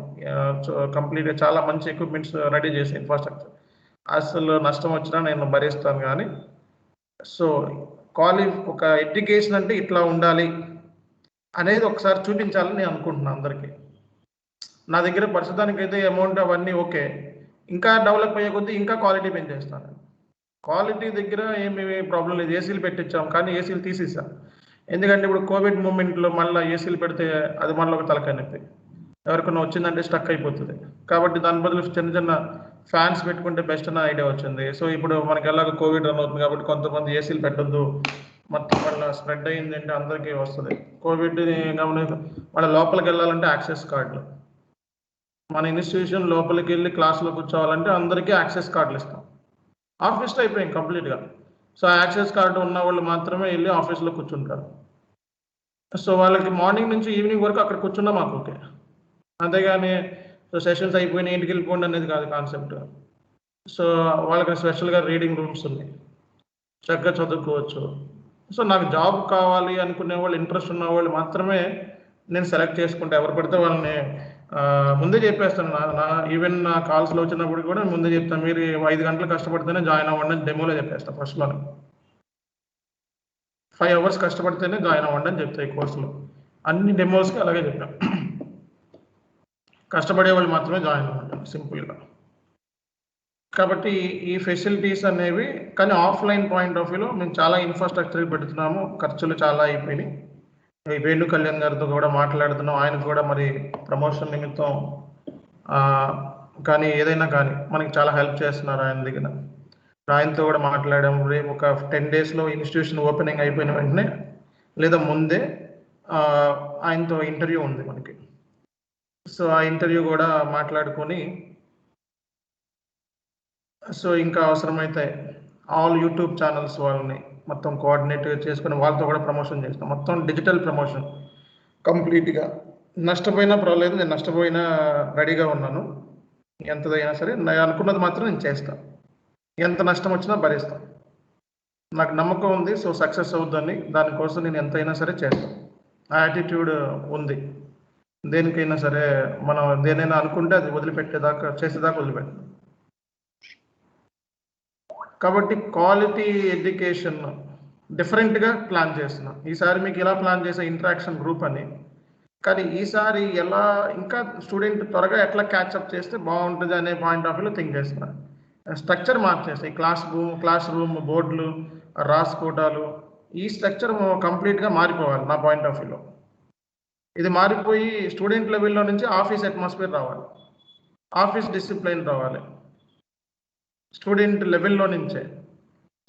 కంప్లీట్గా చాలా మంచి ఎక్విప్మెంట్స్ రెడీ చేసాం, ఇన్ఫ్రాస్ట్రక్చర్. అసలు నష్టం వచ్చినా నేను భరిస్తాను. కానీ సో ఒక ఎడ్యుకేషన్ అంటే ఇట్లా ఉండాలి అనేది ఒకసారి చూపించాలని నేను అనుకుంటున్నాను అందరికీ. నా దగ్గర ప్రస్తుతానికైతే అమౌంట్ అవన్నీ ఓకే, ఇంకా డెవలప్ అయ్యే కొద్దీ ఇంకా క్వాలిటీ పెంచేస్తాను. క్వాలిటీ దగ్గర ఏమి ప్రాబ్లం లేదు. ఏసీలు పెట్టించాం కానీ ఏసీలు తీసేసాం. ఎందుకంటే ఇప్పుడు కోవిడ్ మూమెంట్లో మళ్ళీ ఏసీలు పెడితే అది మళ్ళీ ఒక తలకాయ నొప్పి, ఎవరికైనా వచ్చిందంటే స్టక్ అయిపోతుంది. కాబట్టి దాని బదులు చిన్న ఫ్యాన్స్ పెట్టుకుంటే బెస్ట్ అన్న ఐడియా వచ్చింది. సో ఇప్పుడు మనకి ఎలాగో కోవిడ్ రన్ అవుతుంది కాబట్టి కొంతమంది ఏసీలు పెట్టద్దు, మొత్తం మళ్ళీ స్ప్రెడ్ అయ్యిందంటే అందరికీ వస్తుంది కోవిడ్. మళ్ళీ లోపలికి వెళ్ళాలంటే యాక్సెస్ కార్డులు, మన ఇన్స్టిట్యూషన్ లోపలికి వెళ్ళి క్లాస్లో కూర్చోవాలంటే అందరికీ యాక్సెస్ కార్డులు ఇస్తాం. ఆఫీస్లో అయిపోయింది కంప్లీట్గా. సో యాక్సెస్ కార్డు ఉన్న వాళ్ళు మాత్రమే వెళ్ళి ఆఫీస్లో కూర్చుంటారు. సో వాళ్ళకి మార్నింగ్ నుంచి ఈవినింగ్ వరకు అక్కడ కూర్చున్నా మాకు ఓకే. అంతేగాని సో సెషన్స్ అయిపోయినా ఇంటికి వెళ్ళిపోండి అనేది కాదు కాన్సెప్ట్. సో వాళ్ళకి స్పెషల్గా రీడింగ్ రూమ్స్ ఉన్నాయి, చక్కగా చదువుకోవచ్చు. సో నాకు జాబ్ కావాలి అనుకునే వాళ్ళు, ఇంట్రెస్ట్ ఉన్న వాళ్ళు మాత్రమే నేను సెలెక్ట్ చేసుకుంటే, ఎవరు పడితే వాళ్ళని ముందే చెప్పేస్తాను. ఈవెన్ నా కాల్స్లో వచ్చినప్పుడు కూడా ముందే చెప్తాను, మీరు 5 గంటలు కష్టపడితేనే జాయిన్ అవ్వండి అని డెమోలో చెప్పేస్తాను ఫస్ట్లోనే. 5 అవర్స్ కష్టపడితేనే జాయిన్ అవ్వండి అని చెప్తాయి ఈ కోర్సులో. అన్ని డెమోస్కి అలాగే చెప్పాం. కష్టపడే వాళ్ళు మాత్రమే జాయిన్ అవ్వండి సింపుల్గా. కాబట్టి ఈ ఫెసిలిటీస్ అనేవి, కానీ ఆఫ్లైన్ పాయింట్ ఆఫ్ వ్యూలో మేము చాలా ఇన్ఫ్రాస్ట్రక్చర్ పెడుతున్నాము. ఖర్చులు చాలా అయిపోయినాయి. వేణు కళ్యాణ్ గారితో కూడా మాట్లాడుతున్నాం. ఆయనకు కూడా మరి ప్రమోషన్ నిమిత్తం కానీ ఏదైనా కానీ మనకి చాలా హెల్ప్ చేస్తున్నారు ఆయన దగ్గర. ఆయనతో కూడా మాట్లాడాము. రేపు ఒక 10 డేస్లో ఇన్స్టిట్యూషన్ ఓపెనింగ్ అయిపోయిన వెంటనే లేదా ముందే ఆయనతో ఇంటర్వ్యూ ఉంది మనకి. సో ఆ ఇంటర్వ్యూ కూడా మాట్లాడుకొని, సో ఇంకా అవసరమైతే ఆల్ యూట్యూబ్ ఛానల్స్ వాళ్ళని మొత్తం కోఆర్డినేట్ చేసుకుని వాళ్ళతో కూడా ప్రమోషన్ చేస్తాం. మొత్తం డిజిటల్ ప్రమోషన్ కంప్లీట్గా. నష్టపోయినా పర్వాలేదు, నేను నష్టపోయినా రెడీగా ఉన్నాను. ఎంతదైనా సరే నేను అనుకున్నది మాత్రం నేను చేస్తాను. ఎంత నష్టం వచ్చినా భరిస్తాను. నాకు నమ్మకం ఉంది. సో సక్సెస్ అవుతుందని, దానికోసం నేను ఎంతైనా సరే చేస్తాను. ఆ యాటిట్యూడ్ ఉంది. దేనికైనా సరే మనం దేనైనా అనుకుంటే అది వదిలిపెట్టేదాకా, చేసేదాకా వదిలిపెట్టాం. కాబట్టి క్వాలిటీ ఎడ్యుకేషన్ డిఫరెంట్గా ప్లాన్ చేస్తున్నాం. ఈసారి మీకు ఇలా ప్లాన్ చేసే ఇంటరాక్షన్ గ్రూప్ అని, కానీ ఈసారి ఎలా ఇంకా స్టూడెంట్ త్వరగా ఎట్లా క్యాచ్అప్ చేస్తే బాగుంటుంది అనే పాయింట్ ఆఫ్ వ్యూలో థింక్ చేస్తున్నాను. స్ట్రక్చర్ మార్చేస్తాయి. క్లాస్ రూమ్ బోర్డులు, రాసుకోవటాలు, ఈ స్ట్రక్చర్ కంప్లీట్గా మారిపోవాలి నా పాయింట్ ఆఫ్ వ్యూలో. ఇది మారిపోయి స్టూడెంట్ లెవెల్లో నుంచి ఆఫీస్ అట్మాస్ఫియర్ రావాలి, ఆఫీస్ డిసిప్లైన్ రావాలి స్టూడెంట్ లెవెల్లో నుంచే.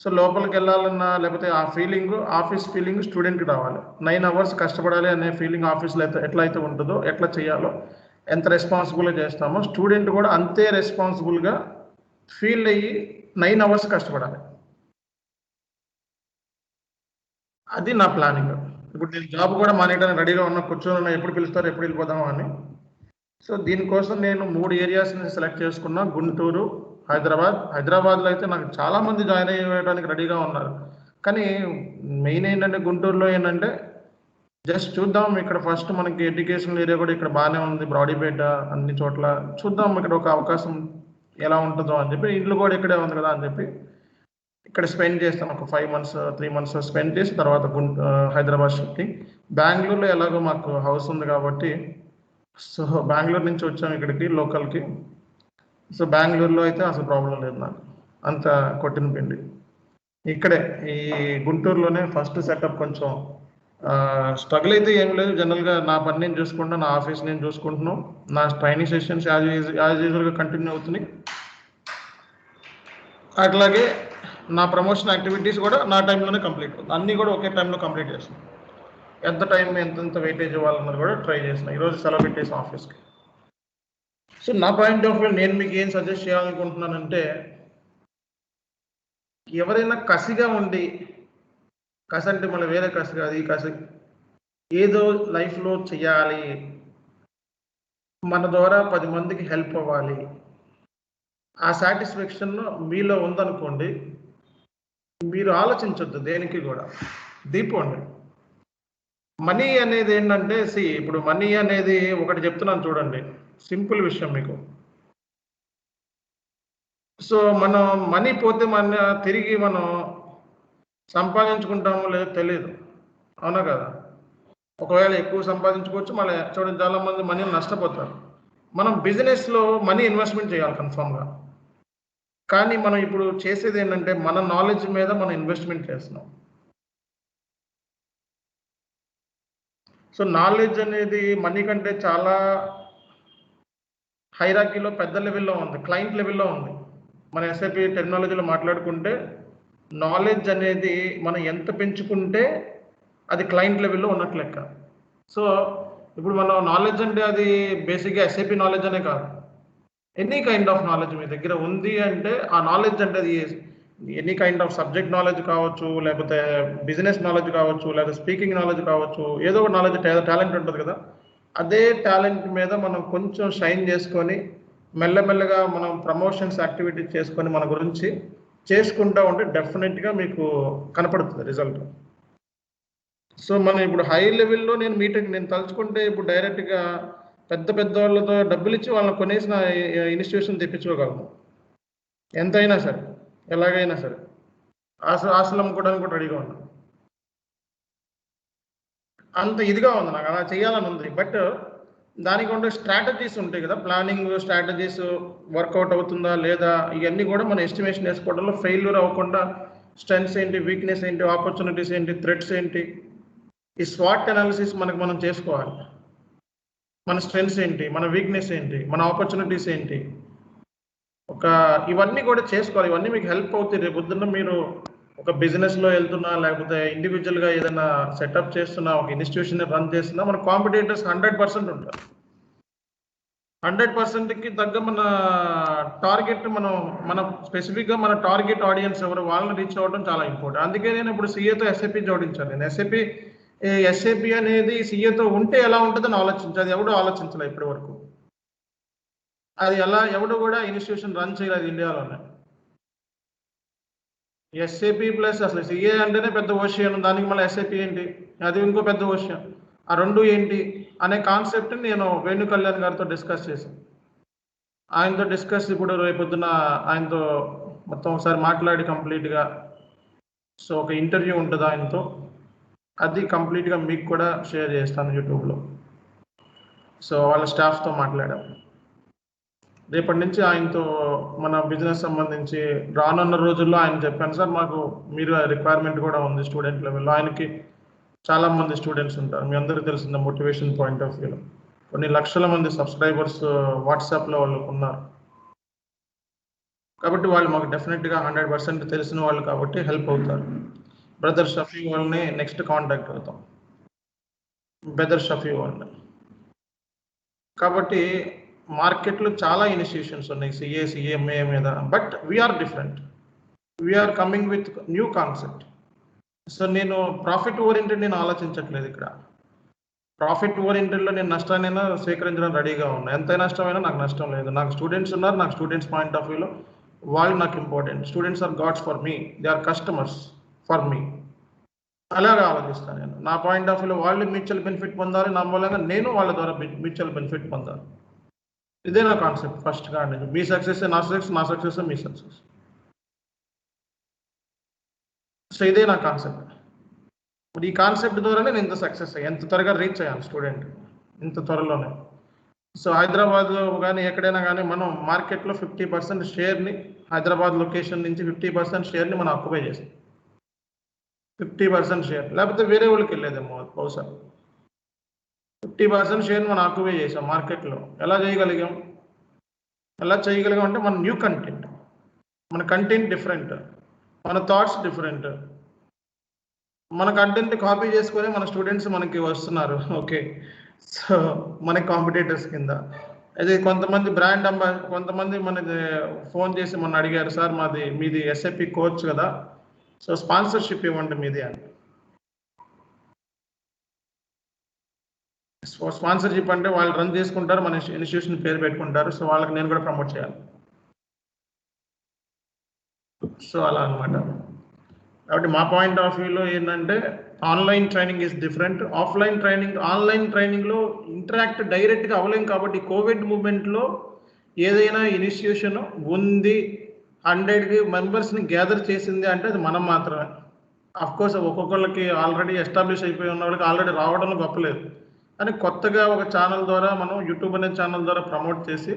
సో లోపలికి వెళ్ళాలన్నా లేకపోతే ఆ ఫీలింగ్, ఆఫీస్ ఫీలింగ్ స్టూడెంట్కి రావాలి. 9 అవర్స్ కష్టపడాలి అనే ఫీలింగ్ ఆఫీస్లో అయితే ఎట్లయితే ఉంటుందో, ఎట్లా చేయాలో, ఎంత రెస్పాన్సిబుల్గా చేస్తామో స్టూడెంట్ కూడా అంతే రెస్పాన్సిబుల్గా ఫీల్ అయ్యి 9 అవర్స్ కష్టపడాలి. అది నా ప్లానింగ్. ఇప్పుడు నేను జాబ్ కూడా మానేయడానికి రెడీగా ఉన్నా, కూర్చొని ఎప్పుడు పిలుస్తారో ఎప్పుడు వెళ్ళిపోదామా అని. సో దీనికోసం నేను 3 ఏరియాస్ని సెలెక్ట్ చేసుకున్నా. గుంటూరు, హైదరాబాద్లో అయితే నాకు చాలామంది జాయిన్ అయ్యడానికి రెడీగా ఉన్నారు. కానీ మెయిన్ ఏంటంటే గుంటూరులో ఏంటంటే జస్ట్ చూద్దాం, ఇక్కడ ఫస్ట్ మనకి ఎడ్యుకేషనల్ ఏరియా కూడా ఇక్కడ బాగానే ఉంది, బ్రాడీపేట అన్ని చోట్ల చూద్దాం ఇక్కడ ఒక అవకాశం ఎలా ఉంటుందో అని చెప్పి, ఇల్లు కూడా ఇక్కడే ఉంది కదా అని చెప్పి ఇక్కడ స్పెండ్ చేస్తాను. ఒక 5 months 3 months స్పెండ్ చేసి తర్వాత హైదరాబాద్ షిఫ్టింగ్. బెంగళూరులో ఎలాగో మాకు హౌస్ ఉంది కాబట్టి, సో బెంగళూరు నుంచి వచ్చాము ఇక్కడికి లోకల్కి. సో బెంగళూరులో అయితే అసలు ప్రాబ్లం లేదు నాకు, అంత కొట్టిన పిండి. ఇక్కడే ఈ గుంటూరులోనే ఫస్ట్ సెటప్ కొంచెం స్ట్రగుల్ అయితే ఏం లేదు. జనరల్గా నా పని నేను చూసుకుంటున్నా, నా ఆఫీస్ నేను చూసుకుంటున్నాను, నా ట్రైనింగ్ సెషన్స్ యాజ్ యూజువల్గా కంటిన్యూ అవుతున్నాయి. అట్లాగే నా ప్రమోషన్ యాక్టివిటీస్ కూడా నా టైంలోనే కంప్లీట్ అవుతుంది. అన్నీ కూడా ఒకే టైంలో కంప్లీట్ చేస్తున్నాను. ఎంత టైం ఎంతెంత వెయిటేజ్ ఇవ్వాలన్నది కూడా ట్రై చేసిన. ఈరోజు సెలవు పెట్టేసి ఆఫీస్కి. సో నా పాయింట్ ఆఫ్ వ్యూ నేను మీకు ఏం సజెస్ట్ చేయాలనుకుంటున్నానంటే, ఎవరైనా కసిగా ఉండి, కసి అంటే మళ్ళీ వేరే కసి కాదు, ఈ కసి ఏదో లైఫ్లో చెయ్యాలి, మన ద్వారా 10 మందికి హెల్ప్ అవ్వాలి, ఆ సాటిస్ఫాక్షన్ మీలో ఉందనుకోండి, మీరు ఆలోచించొద్దు దేనికి కూడా, దీపోండి. మనీ అనేది ఏంటంటే, ఇప్పుడు మనీ అనేది ఒకటి చెప్తున్నాను చూడండి, సింపుల్ విషయం మీకు. సో మనం మనీ పోతే తిరిగి మనం సంపాదించుకుంటామో లేదో తెలియదు, అవునా కదా? ఒకవేళ ఎక్కువ సంపాదించుకోవచ్చు, మళ్ళీ చూడండి చాలా మంది మనీ నష్టపోతారు. మనం బిజినెస్లో మనీ ఇన్వెస్ట్మెంట్ చేయాలి కన్ఫామ్గా. కానీ మనం ఇప్పుడు చేసేది ఏంటంటే మన నాలెడ్జ్ మీద మనం ఇన్వెస్ట్మెంట్ చేస్తున్నాం. సో నాలెడ్జ్ అనేది మనీ కంటే చాలా హైరాకీలో పెద్ద లెవెల్లో ఉంది, క్లయింట్ లెవెల్లో ఉంది. మన ఎస్ఐపి టెక్నాలజీలో మాట్లాడుకుంటే నాలెడ్జ్ అనేది మనం ఎంత పెంచుకుంటే అది క్లయింట్ లెవెల్లో ఉన్నట్లు లెక్క. సో ఇప్పుడు మనం నాలెడ్జ్ అంటే అది బేసిక్గా ఎస్ఐపి నాలెడ్జ్ అనే కాదు, ఎనీ కైండ్ ఆఫ్ నాలెడ్జ్ మీ దగ్గర ఉంది అంటే ఆ నాలెడ్జ్ అంటే అది any kind of subject knowledge కావచ్చు, లేకపోతే బిజినెస్ నాలెడ్జ్ కావచ్చు, లేదా స్పీకింగ్ నాలెడ్జ్ కావచ్చు, ఏదో ఒక నాలెడ్జ్ టాలెంట్ ఉంటుంది కదా. అదే టాలెంట్ మీద మనం కొంచెం షైన్ చేసుకొని మెల్లమెల్లగా మనం ప్రమోషన్స్ యాక్టివిటీస్ చేసుకొని మన గురించి చేసుకుంటూ ఉంటే డెఫినెట్గా మీకు కనపడుతుంది రిజల్ట్. సో మనం ఇప్పుడు హై లెవెల్లో నేను తలుచుకుంటే ఇప్పుడు డైరెక్ట్గా పెద్ద పెద్ద వాళ్ళతో డబ్బులు ఇచ్చి వాళ్ళని కొనేసిన ఇన్స్టిట్యూషన్ తెప్పించుకోగలము, ఎంతైనా సరే, ఎలాగైనా సరే. ఆస్తులు అమ్ముకోవడానికి కూడా రెడీగా ఉన్నాం. అంత ఇదిగా ఉంది, నాకు అలా చేయాలని ఉంది. బట్ దానికి ఉండే స్ట్రాటజీస్ ఉంటాయి కదా, ప్లానింగ్ స్ట్రాటజీస్ వర్కౌట్ అవుతుందా లేదా, ఇవన్నీ కూడా మనం ఎస్టిమేషన్ వేసుకోవడంలో ఫెయిల్యూర్ అవ్వకుండా స్ట్రెంగ్స్ ఏంటి, వీక్నెస్ ఏంటి, ఆపర్చునిటీస్ ఏంటి, థ్రెట్స్ ఏంటి, ఈ స్వాట్ అనాలిసిస్ మనం చేసుకోవాలి. మన స్ట్రెంగ్స్ ఏంటి, మన వీక్నెస్ ఏంటి, మన ఆపర్చునిటీస్ ఏంటి, ఇవన్నీ కూడా చేసుకోవాలి. ఇవన్నీ మీకు హెల్ప్ అవుతాయి. రేపు పొద్దున్న మీరు ఒక బిజినెస్లో వెళ్తున్నా, లేకపోతే ఇండివిజువల్గా ఏదైనా సెటప్ చేస్తున్నా, ఒక ఇన్స్టిట్యూషన్ రన్ చేస్తున్నా, మన కాంపిటేటర్స్ 100% ఉంటారు. 100%కి తగ్గ మన టార్గెట్, మన స్పెసిఫిక్గా మన టార్గెట్ ఆడియన్స్ ఎవరు, వాళ్ళని రీచ్ అవ్వడం చాలా ఇంపార్టెంట్. అందుకే నేను ఇప్పుడు సీఏతో ఎస్ఏపి జోడించాను. నేను ఎస్ఏపి అనేది సీఏతో ఉంటే ఎలా ఉంటుందని ఆలోచించాలి. ఎవడో ఆలోచించలేదు ఇప్పటి వరకు. అది ఎవడు కూడా ఇన్స్టిట్యూషన్ రన్ చేయలేదు ఇండియాలోనే. ఎస్ఏపి ప్లస్ అసలు సిఏ అంటేనే పెద్ద ఓషియన్, దానికి మళ్ళీ ఎస్ఏపి ఏంటి, అది ఇంకో పెద్ద ఓషియన్. ఆ రెండు ఏంటి అనే కాన్సెప్ట్ నేను వేణు కళ్యాణ్ గారితో డిస్కస్ చేశాను. ఆయనతో డిస్కస్ ఇప్పుడు రేపొద్దున ఆయనతో మొత్తం ఒకసారి మాట్లాడి కంప్లీట్గా, సో ఒక ఇంటర్వ్యూ ఉంటుంది ఆయనతో, అది కంప్లీట్గా మీకు కూడా షేర్ చేస్తాను యూట్యూబ్లో. సో వాళ్ళ స్టాఫ్తో మాట్లాడాం. రేపటి నుంచి ఆయనతో మన బిజినెస్ సంబంధించి రానున్న రోజుల్లో ఆయన చెప్పాను, సార్ మాకు మీరు రిక్వైర్మెంట్ కూడా ఉంది స్టూడెంట్ లెవెల్లో. ఆయనకి చాలా మంది స్టూడెంట్స్ ఉంటారు, మీ అందరికీ తెలిసిన మోటివేషన్ పాయింట్ ఆఫ్ వ్యూలో కొన్ని లక్షల మంది సబ్స్క్రైబర్స్ వాట్సాప్లో వాళ్ళు ఉన్నారు. కాబట్టి వాళ్ళు మాకు డెఫినెట్గా 100% తెలిసిన వాళ్ళు కాబట్టి హెల్ప్ అవుతారు. బ్రదర్ షఫీ వాళ్ళని నెక్స్ట్ కాంటాక్ట్ అవుతాం, బ్రదర్ షఫీ వాళ్ళని. కాబట్టి మార్కెట్లో చాలా ఇన్స్టిట్యూషన్స్ ఉన్నాయి సిఏ, సిఎంఏ మీద, but we're different. We're coming with new concept. So నేను ప్రాఫిట్ ఓరియంటెడ్ నేను ఆలోచించట్లేదు ఇక్కడ. ప్రాఫిట్ ఓరియంటెడ్లో నేను నష్టాన్నైనా స్వీకరించడం రెడీగా ఉన్నా. ఎంత నష్టమైనా నాకు నష్టం లేదు. నాకు స్టూడెంట్స్ ఉన్నారు, నాకు స్టూడెంట్స్ పాయింట్ ఆఫ్ వ్యూలో వాళ్ళు నాకు important. Students are gods for me, they are customers for me. అలాగే ఆలోచిస్తాను నేను. నా పాయింట్ ఆఫ్ వ్యూలో వాళ్ళు మ్యూచువల్ బెనిఫిట్ పొందాలి, నా మూలంగా నేను వాళ్ళ ద్వారా మ్యూచువల్ బెనిఫిట్ పొందాలి. ఇదే నా కాన్సెప్ట్ ఫస్ట్ కానీ. మీ సక్సెస్ నా సక్సెస్, నా సక్సెస్ మీ సక్సెస్. సో ఇదే నా కాన్సెప్ట్. ఈ కాన్సెప్ట్ ద్వారానే నేను ఇంత సక్సెస్ అయ్యి ఎంత త్వరగా రీచ్ అయ్యాను స్టూడెంట్, ఇంత త్వరలోనే. సో హైదరాబాద్లో కానీ ఎక్కడైనా కానీ మనం మార్కెట్లో 50% షేర్ని, హైదరాబాద్ లొకేషన్ నుంచి 50% షేర్ని మనం ఆక్యుపై చేస్తాం. 50% షేర్, లేకపోతే వేరే వాళ్ళకి వెళ్ళేదేమో బహుశా. 50% షేర్ని మనం ఆక్యుపై చేసాం మార్కెట్లో. ఎలా చేయగలిగాం అంటే మన న్యూ కంటెంట్, మన కంటెంట్ డిఫరెంట్, మన థాట్స్ డిఫరెంట్. మన కంటెంట్ కాపీ చేసుకొని మన స్టూడెంట్స్ మనకి వస్తున్నారు. ఓకే, సో మన కాంపిటేటర్స్ కింద. అది కొంతమంది బ్రాండ్ కొంతమంది మనకి ఫోన్ చేసి మొన్న అడిగారు, సార్ మీది ఎస్ఏపి కోచ్ కదా, సో స్పాన్సర్షిప్ ఇవ్వండి మీది అని. స్పాన్సర్షిప్ అంటే వాళ్ళు రన్ చేసుకుంటారు, మన ఇన్స్టిట్యూషన్ పేరు పెట్టుకుంటారు, సో వాళ్ళకి నేను కూడా ప్రమోట్ చేయాలి. సో అలా అనమాట. కాబట్టి మా పాయింట్ ఆఫ్ వ్యూలో ఏంటంటే online training is different. Online ట్రైనింగ్లో ఇంటరాక్ట్ డైరెక్ట్గా అవ్వలేం. కాబట్టి కోవిడ్ మూమెంట్లో ఏదైనా ఇన్స్టిట్యూషన్ ఉంది 100 మెంబర్స్ని గ్యాదర్ చేసింది అంటే అది మనం మాత్రమే. అఫ్కోర్స్ ఒక్కొక్కళ్ళకి ఆల్రెడీ ఎస్టాబ్లిష్ అయిపోయి ఉన్న వాళ్ళకి ఆల్రెడీ రావడంలో గొప్పలేదు, కానీ కొత్తగా ఒక ఛానల్ ద్వారా మనం యూట్యూబ్ అనే ఛానల్ ద్వారా ప్రమోట్ చేసి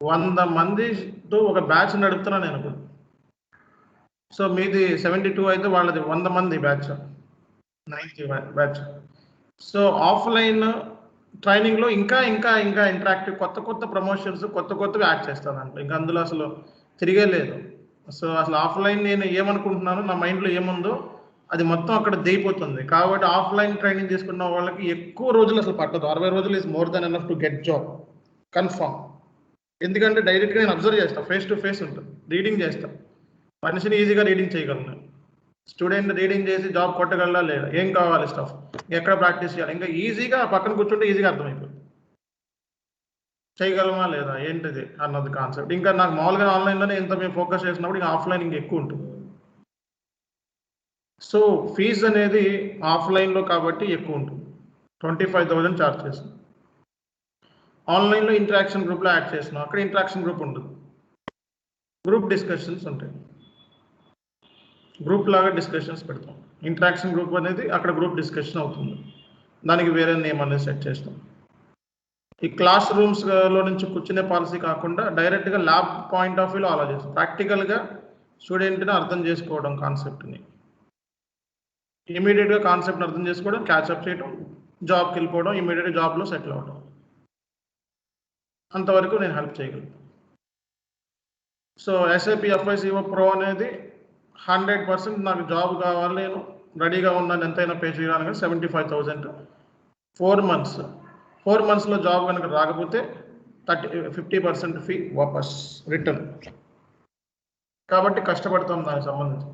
100 మందితో ఒక బ్యాచ్ నడుపుతున్నాను నేను ఇప్పుడు. సో మీది 72 అయితే వాళ్ళది 100 మంది బ్యాచ్, 90 బ్యాచ్. సో ఆఫ్లైన్ ట్రైనింగ్లో ఇంకా ఇంటరాక్టివ్ కొత్త ప్రమోషన్స్ కొత్తవి యాడ్ చేస్తానంట. ఇంకా అందులో అసలు తిరిగే లేదు. సో అసలు ఆఫ్లైన్ నేను ఏమనుకుంటున్నానో, నా మైండ్లో ఏముందో అది మొత్తం అక్కడ దిగిపోతుంది. కాబట్టి ఆఫ్లైన్ ట్రైనింగ్ తీసుకున్న వాళ్ళకి ఎక్కువ రోజులు అసలు పట్టదు. 60 రోజులు is more than enough to get job confirm. ఎందుకంటే డైరెక్ట్గా నేను అబ్జర్వ్ చేస్తాను, ఫేస్ టు ఫేస్ ఉంటుంది, రీడింగ్ చేస్తాను. మనిషిని ఈజీగా రీడింగ్ చేయగలను. స్టూడెంట్ రీడింగ్ చేసి జాబ్ కొట్టగలరా లేదా, ఏం కావాలి స్టఫ్, ఎక్కడ ప్రాక్టీస్ చేయాలి, ఇంకా ఈజీగా పక్కన కూర్చుంటే ఈజీగా అర్థమైపోతుంది. చేయగలమా లేదా ఏంటిది అన్నది కాన్సెప్ట్. ఇంకా నాకు మామూలుగా ఆన్లైన్లోనే ఎంత మేము ఫోకస్ చేసినప్పుడు ఇంకా ఆఫ్లైన్ ఇంకా ఎక్కువ ఉంటుంది. సో ఫీజు అనేది ఆఫ్లైన్లో కాబట్టి ఎక్కువ ఉంటుంది, 25,000 ఛార్జ్ చేస్తాం. ఆన్లైన్లో ఇంటరాక్షన్ గ్రూప్లో యాడ్ చేస్తున్నాం. అక్కడ ఇంటరాక్షన్ గ్రూప్ ఉండదు, గ్రూప్ డిస్కషన్స్ ఉంటాయి. గ్రూప్ లాగా డిస్కషన్స్ పెడతాం. ఇంటరాక్షన్ గ్రూప్ అనేది అక్కడ గ్రూప్ డిస్కషన్ అవుతుంది, దానికి వేరే నేమ్ అనేది సెట్ చేస్తాం. ఈ క్లాస్ రూమ్స్లో నుంచి కూర్చునే పాలసీ కాకుండా డైరెక్ట్గా ల్యాబ్ పాయింట్ ఆఫ్ వ్యూలో ఆలోచిస్తాం. ప్రాక్టికల్గా స్టూడెంట్ని అర్థం చేసుకోవడం, కాన్సెప్ట్ని ఇమీడియట్గా కాన్సెప్ట్ని అర్థం చేసుకోవడం, క్యాచ్అప్ చేయడం, జాబ్కి వెళ్ళిపోవడం, ఇమీడియట్గా జాబ్లో సెటిల్ అవ్వడం, అంతవరకు నేను హెల్ప్ చేయగలను. సో SAP FICO Pro అనేది 100% నాకు జాబ్ కావాలి, నేను రెడీగా ఉన్నాను, ఎంతైనా పే చేయడానికి 75,000 4 months. 4 monthsలో జాబ్ కనుక రాకపోతే 50% ఫీ వాపస్ రిటర్న్. కాబట్టి కష్టపడతాం దానికి సంబంధించి.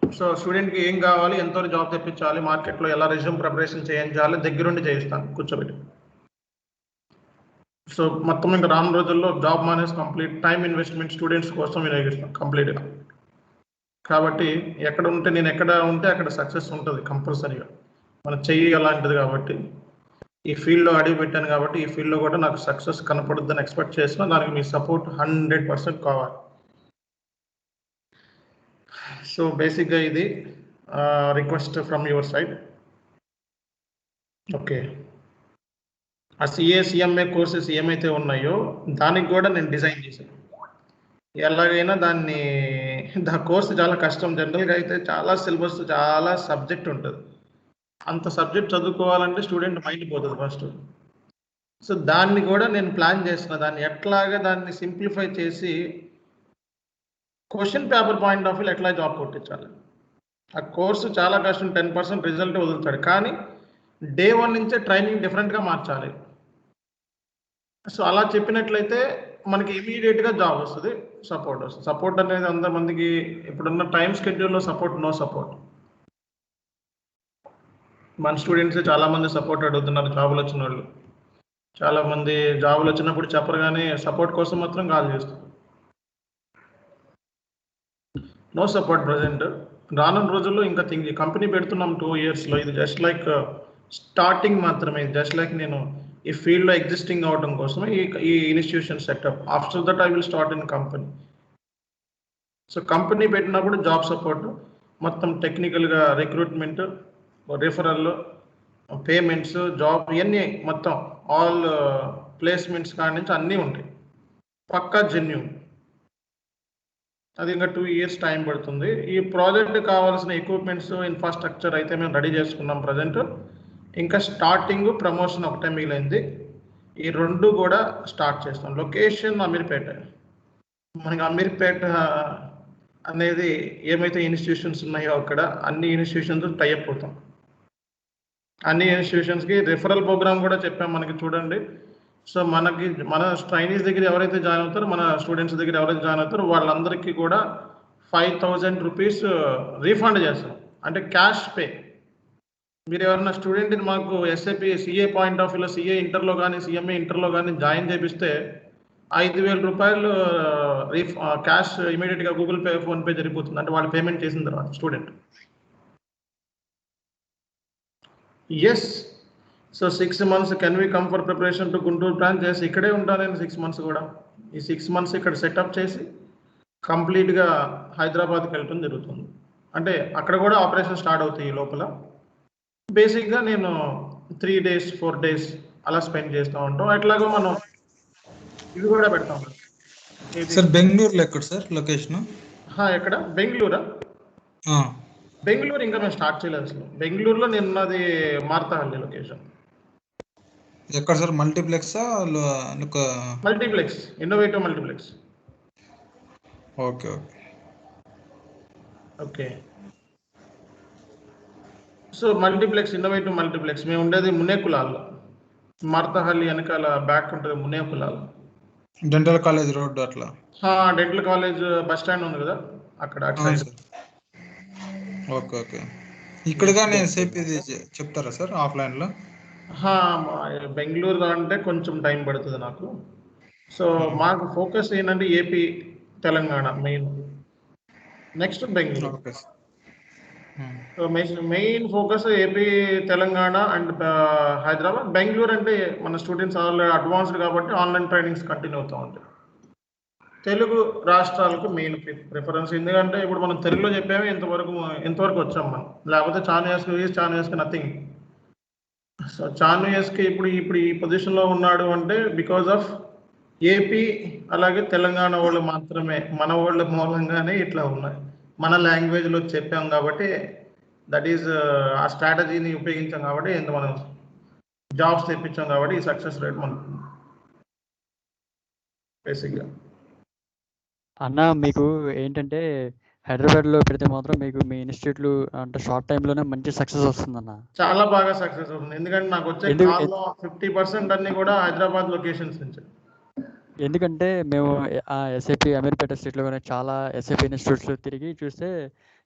సో స్టూడెంట్కి ఏం కావాలి, ఎంతో జాబ్ తెప్పించాలి, మార్కెట్లో ఎలా రెజ్యూమ్ ప్రిపరేషన్ చేయించాలి, దగ్గరుండి చేయిస్తాను కూర్చోబెట్టి. సో మొత్తం ఇంకా రాను రోజుల్లో జాబ్ మానేసి కంప్లీట్ టైం ఇన్వెస్ట్మెంట్ స్టూడెంట్స్ కోసం వినియోగిస్తాం కంప్లీట్గా. కాబట్టి నేను ఎక్కడ ఉంటే అక్కడ సక్సెస్ ఉంటుంది కంపల్సరీగా. మన చెయ్యి అలాంటిది కాబట్టి ఈ ఫీల్డ్లో అడుగు పెట్టాను కాబట్టి ఈ ఫీల్డ్లో కూడా నాకు సక్సెస్ కనపడుద్దని ఎక్స్పెక్ట్ చేసిన, దానికి మీ సపోర్ట్ 100% కావాలి. సో బేసిక్గా ఇది request from your side. Okay, ఆ CA-CMA కోర్సెస్ ఏమైతే ఉన్నాయో దానికి కూడా నేను డిజైన్ చేశాను. ఎలాగైనా కోర్సు చాలా కష్టం. జనరల్గా అయితే చాలా సిలబస్, చాలా సబ్జెక్ట్ ఉంటుంది. అంత సబ్జెక్ట్ చదువుకోవాలంటే స్టూడెంట్ మైండ్ పోతుంది ఫస్ట్. సో దాన్ని కూడా నేను ప్లాన్ చేస్తున్నా, దాన్ని సింప్లిఫై చేసి question paper point of view ఎట్లా జాబ్ కొట్టించాలి. ఆ కోర్సు చాలా కష్టం, 10% రిజల్ట్ వదులుతాడు, కానీ డే 1 నుంచే ట్రైనింగ్ డిఫరెంట్గా మార్చాలి. సో అలా చెప్పినట్లయితే మనకి ఇమీడియట్గా జాబ్ వస్తుంది, సపోర్ట్ వస్తుంది. సపోర్ట్ అనేది అందరిమందికి ఇప్పుడున్న టైం స్కెడ్యూల్లో నో సపోర్ట్. మన స్టూడెంట్స్ చాలామంది సపోర్ట్ అడుగుతున్నారు, జాబులు వచ్చిన వాళ్ళు. చాలామంది జాబులు వచ్చినప్పుడు చెప్పరు, కానీ సపోర్ట్ కోసం మాత్రం కాల్ చేస్తారు. No support present. రానున్న రోజుల్లో ఇంకా కంపెనీ పెడుతున్నాం 2 yearsలో. ఇది జస్ట్ లైక్ స్టార్టింగ్ మాత్రమే. జస్ట్ లైక్ నేను ఈ ఫీల్డ్లో ఎగ్జిస్టింగ్ అవడం కోసం ఈ institution setup. After that I will start in company. So company పెట్టినప్పుడు జాబ్ సపోర్ట్, మొత్తం టెక్నికల్గా రిక్రూట్మెంట్, రిఫరల్, పేమెంట్స్, జాబ్, ఇవన్నీ మొత్తం ఆల్ ప్లేస్మెంట్స్ కాడి నుంచి అన్నీ ఉంటాయి, పక్కా జెన్యూన్. అది ఇంకా 2 years టైం పడుతుంది. ఈ ప్రాజెక్ట్ కావాల్సిన ఎక్విప్మెంట్స్, ఇన్ఫ్రాస్ట్రక్చర్ అయితే మేము రెడీ చేసుకున్నాం ప్రజెంట్. ఇంకా స్టార్టింగ్ ప్రమోషన్ ఒకటే మిగిలింది. ఈ 2 కూడా స్టార్ట్ చేస్తాం. లొకేషన్ అమీర్పేట. మనకి అమీర్పేట అనేది ఏమైతే ఇన్స్టిట్యూషన్స్ ఉన్నాయో అక్కడ అన్ని ఇన్స్టిట్యూషన్స్ టైఅప్ అవుతాం. అన్ని ఇన్స్టిట్యూషన్స్కి రిఫరల్ ప్రోగ్రామ్ కూడా చెప్పాం మనకి, చూడండి. సో మన ట్రైనీస్ దగ్గర ఎవరైతే జాయిన్ అవుతారో, మన స్టూడెంట్స్ దగ్గర ఎవరైతే జాయిన్ అవుతారో వాళ్ళందరికీ కూడా 5,000 రూపీస్ రీఫండ్ చేస్తాం, అంటే క్యాష్ పే. మీరు ఎవరైనా స్టూడెంట్ని మాకు SAP CA పాయింట్ ఆఫ్ వ్యూలో, CA ఇంటర్లో కానీ CMA ఇంటర్లో కానీ జాయిన్ చేపిస్తే 5,000 రూపాయలు క్యాష్ ఇమీడియట్గా గూగుల్ పే, ఫోన్పే జరిగిపోతుంది, అంటే వాళ్ళు పేమెంట్ చేసిన తర్వాత student. Yes. So 6 months can we come for preparation to Guntur branch. చేసి ఇక్కడే ఉంటాను నేను 6 months కూడా. ఈ 6 months ఇక్కడ సెటప్ చేసి కంప్లీట్గా హైదరాబాద్కి వెళ్ళటం జరుగుతుంది. అంటే అక్కడ కూడా ఆపరేషన్ స్టార్ట్ అవుతాయి ఈ లోపల. బేసిక్గా నేను 3 days 4 days అలా స్పెండ్ చేస్తూ ఉంటాం. ఎట్లాగో మనం ఇవి కూడా పెడతాం సార్. బెంగళూరులో ఎక్కడ సార్ లొకేషన్? ఎక్కడ? బెంగళూరా? బెంగళూరు ఇంకా మేము స్టార్ట్ చేయలేదు అసలు. బెంగళూరులో నిన్నది మార్తాహల్లి లొకేషన్. ఎక్కడ సార్? మల్టీప్లెక్సా? Multiplex, innovative multiplex. Okay okay okay. So multiplex, innovative multiplex మేము ఉండేది మునేకులాల్లో. మార్తాహల్లి వెనకాల బ్యాక్ ఉంటుంది మునేకులాల్. డెంటల్ కాలేజ్ రోడ్ అట్లా. డెంటల్ కాలేజ్ బస్ స్టాండ్ ఉంది కదా, అక్కడ అటు సైడ్. Okay okay. ఇక్కడగానే SAP చెప్తారా సార్ ఆఫ్లైన్లో? బెంగళూరు అంటే కొంచెం టైం పడుతుంది నాకు. సో మాకు ఫోకస్ ఏంటంటే AP, Telangana main, next Bengaluru. Okay so main focus AP, Telangana and Hyderabad. Bengaluru అంటే మన స్టూడెంట్స్ ఆల్ అడ్వాన్స్డ్ కాబట్టి ఆన్లైన్ ట్రైనింగ్స్ కంటిన్యూ అవుతూ ఉంటాయి. తెలుగు రాష్ట్రాలకు మెయిన్ ప్రిఫరెన్స్, ఎందుకంటే ఇప్పుడు మనం తెలుగులో చెప్పాము, ఎంతవరకు వచ్చాం మనం, లేకపోతే చాను ఇయర్స్కి నథింగ్. సో చాను ఇయర్స్కి ఇప్పుడు ఈ పొజిషన్లో ఉన్నాడు అంటే బికాజ్ ఆఫ్ ఏపీ అలాగే తెలంగాణ వాళ్ళు మాత్రమే, మన వాళ్ళ మూలంగానే ఇట్లా ఉన్నాయి. మన లాంగ్వేజ్లో చెప్పాం కాబట్టి దట్ ఈజ్ ఆ స్ట్రాటజీని ఉపయోగించాం కాబట్టి ఇంత మనం జాబ్స్ తెప్పించాం కాబట్టి ఈ సక్సెస్ రేట్ మనకు బేసిక్గా. అన్న మీకు ఏంటంటే హైదరాబాద్లో పెడితే మాత్రం మీకు మీ ఇన్స్టిట్యూట్లు అంటే షార్ట్ టైంలోనే మంచి సక్సెస్ వస్తుందన్న. చాలా బాగా సక్సెస్ అవుతుంది, ఎందుకంటే నాకు వచ్చే కాల్లో 50% అన్ని కూడా హైదరాబాద్ లొకేషన్స్ నుంచి. ఎందుకంటే మేము ఎస్ఏపి అమీర్పేట స్ట్రీట్లో కూడా చాలా ఎస్ఏపి ఇన్స్టిట్యూట్స్ తిరిగి చూస్తే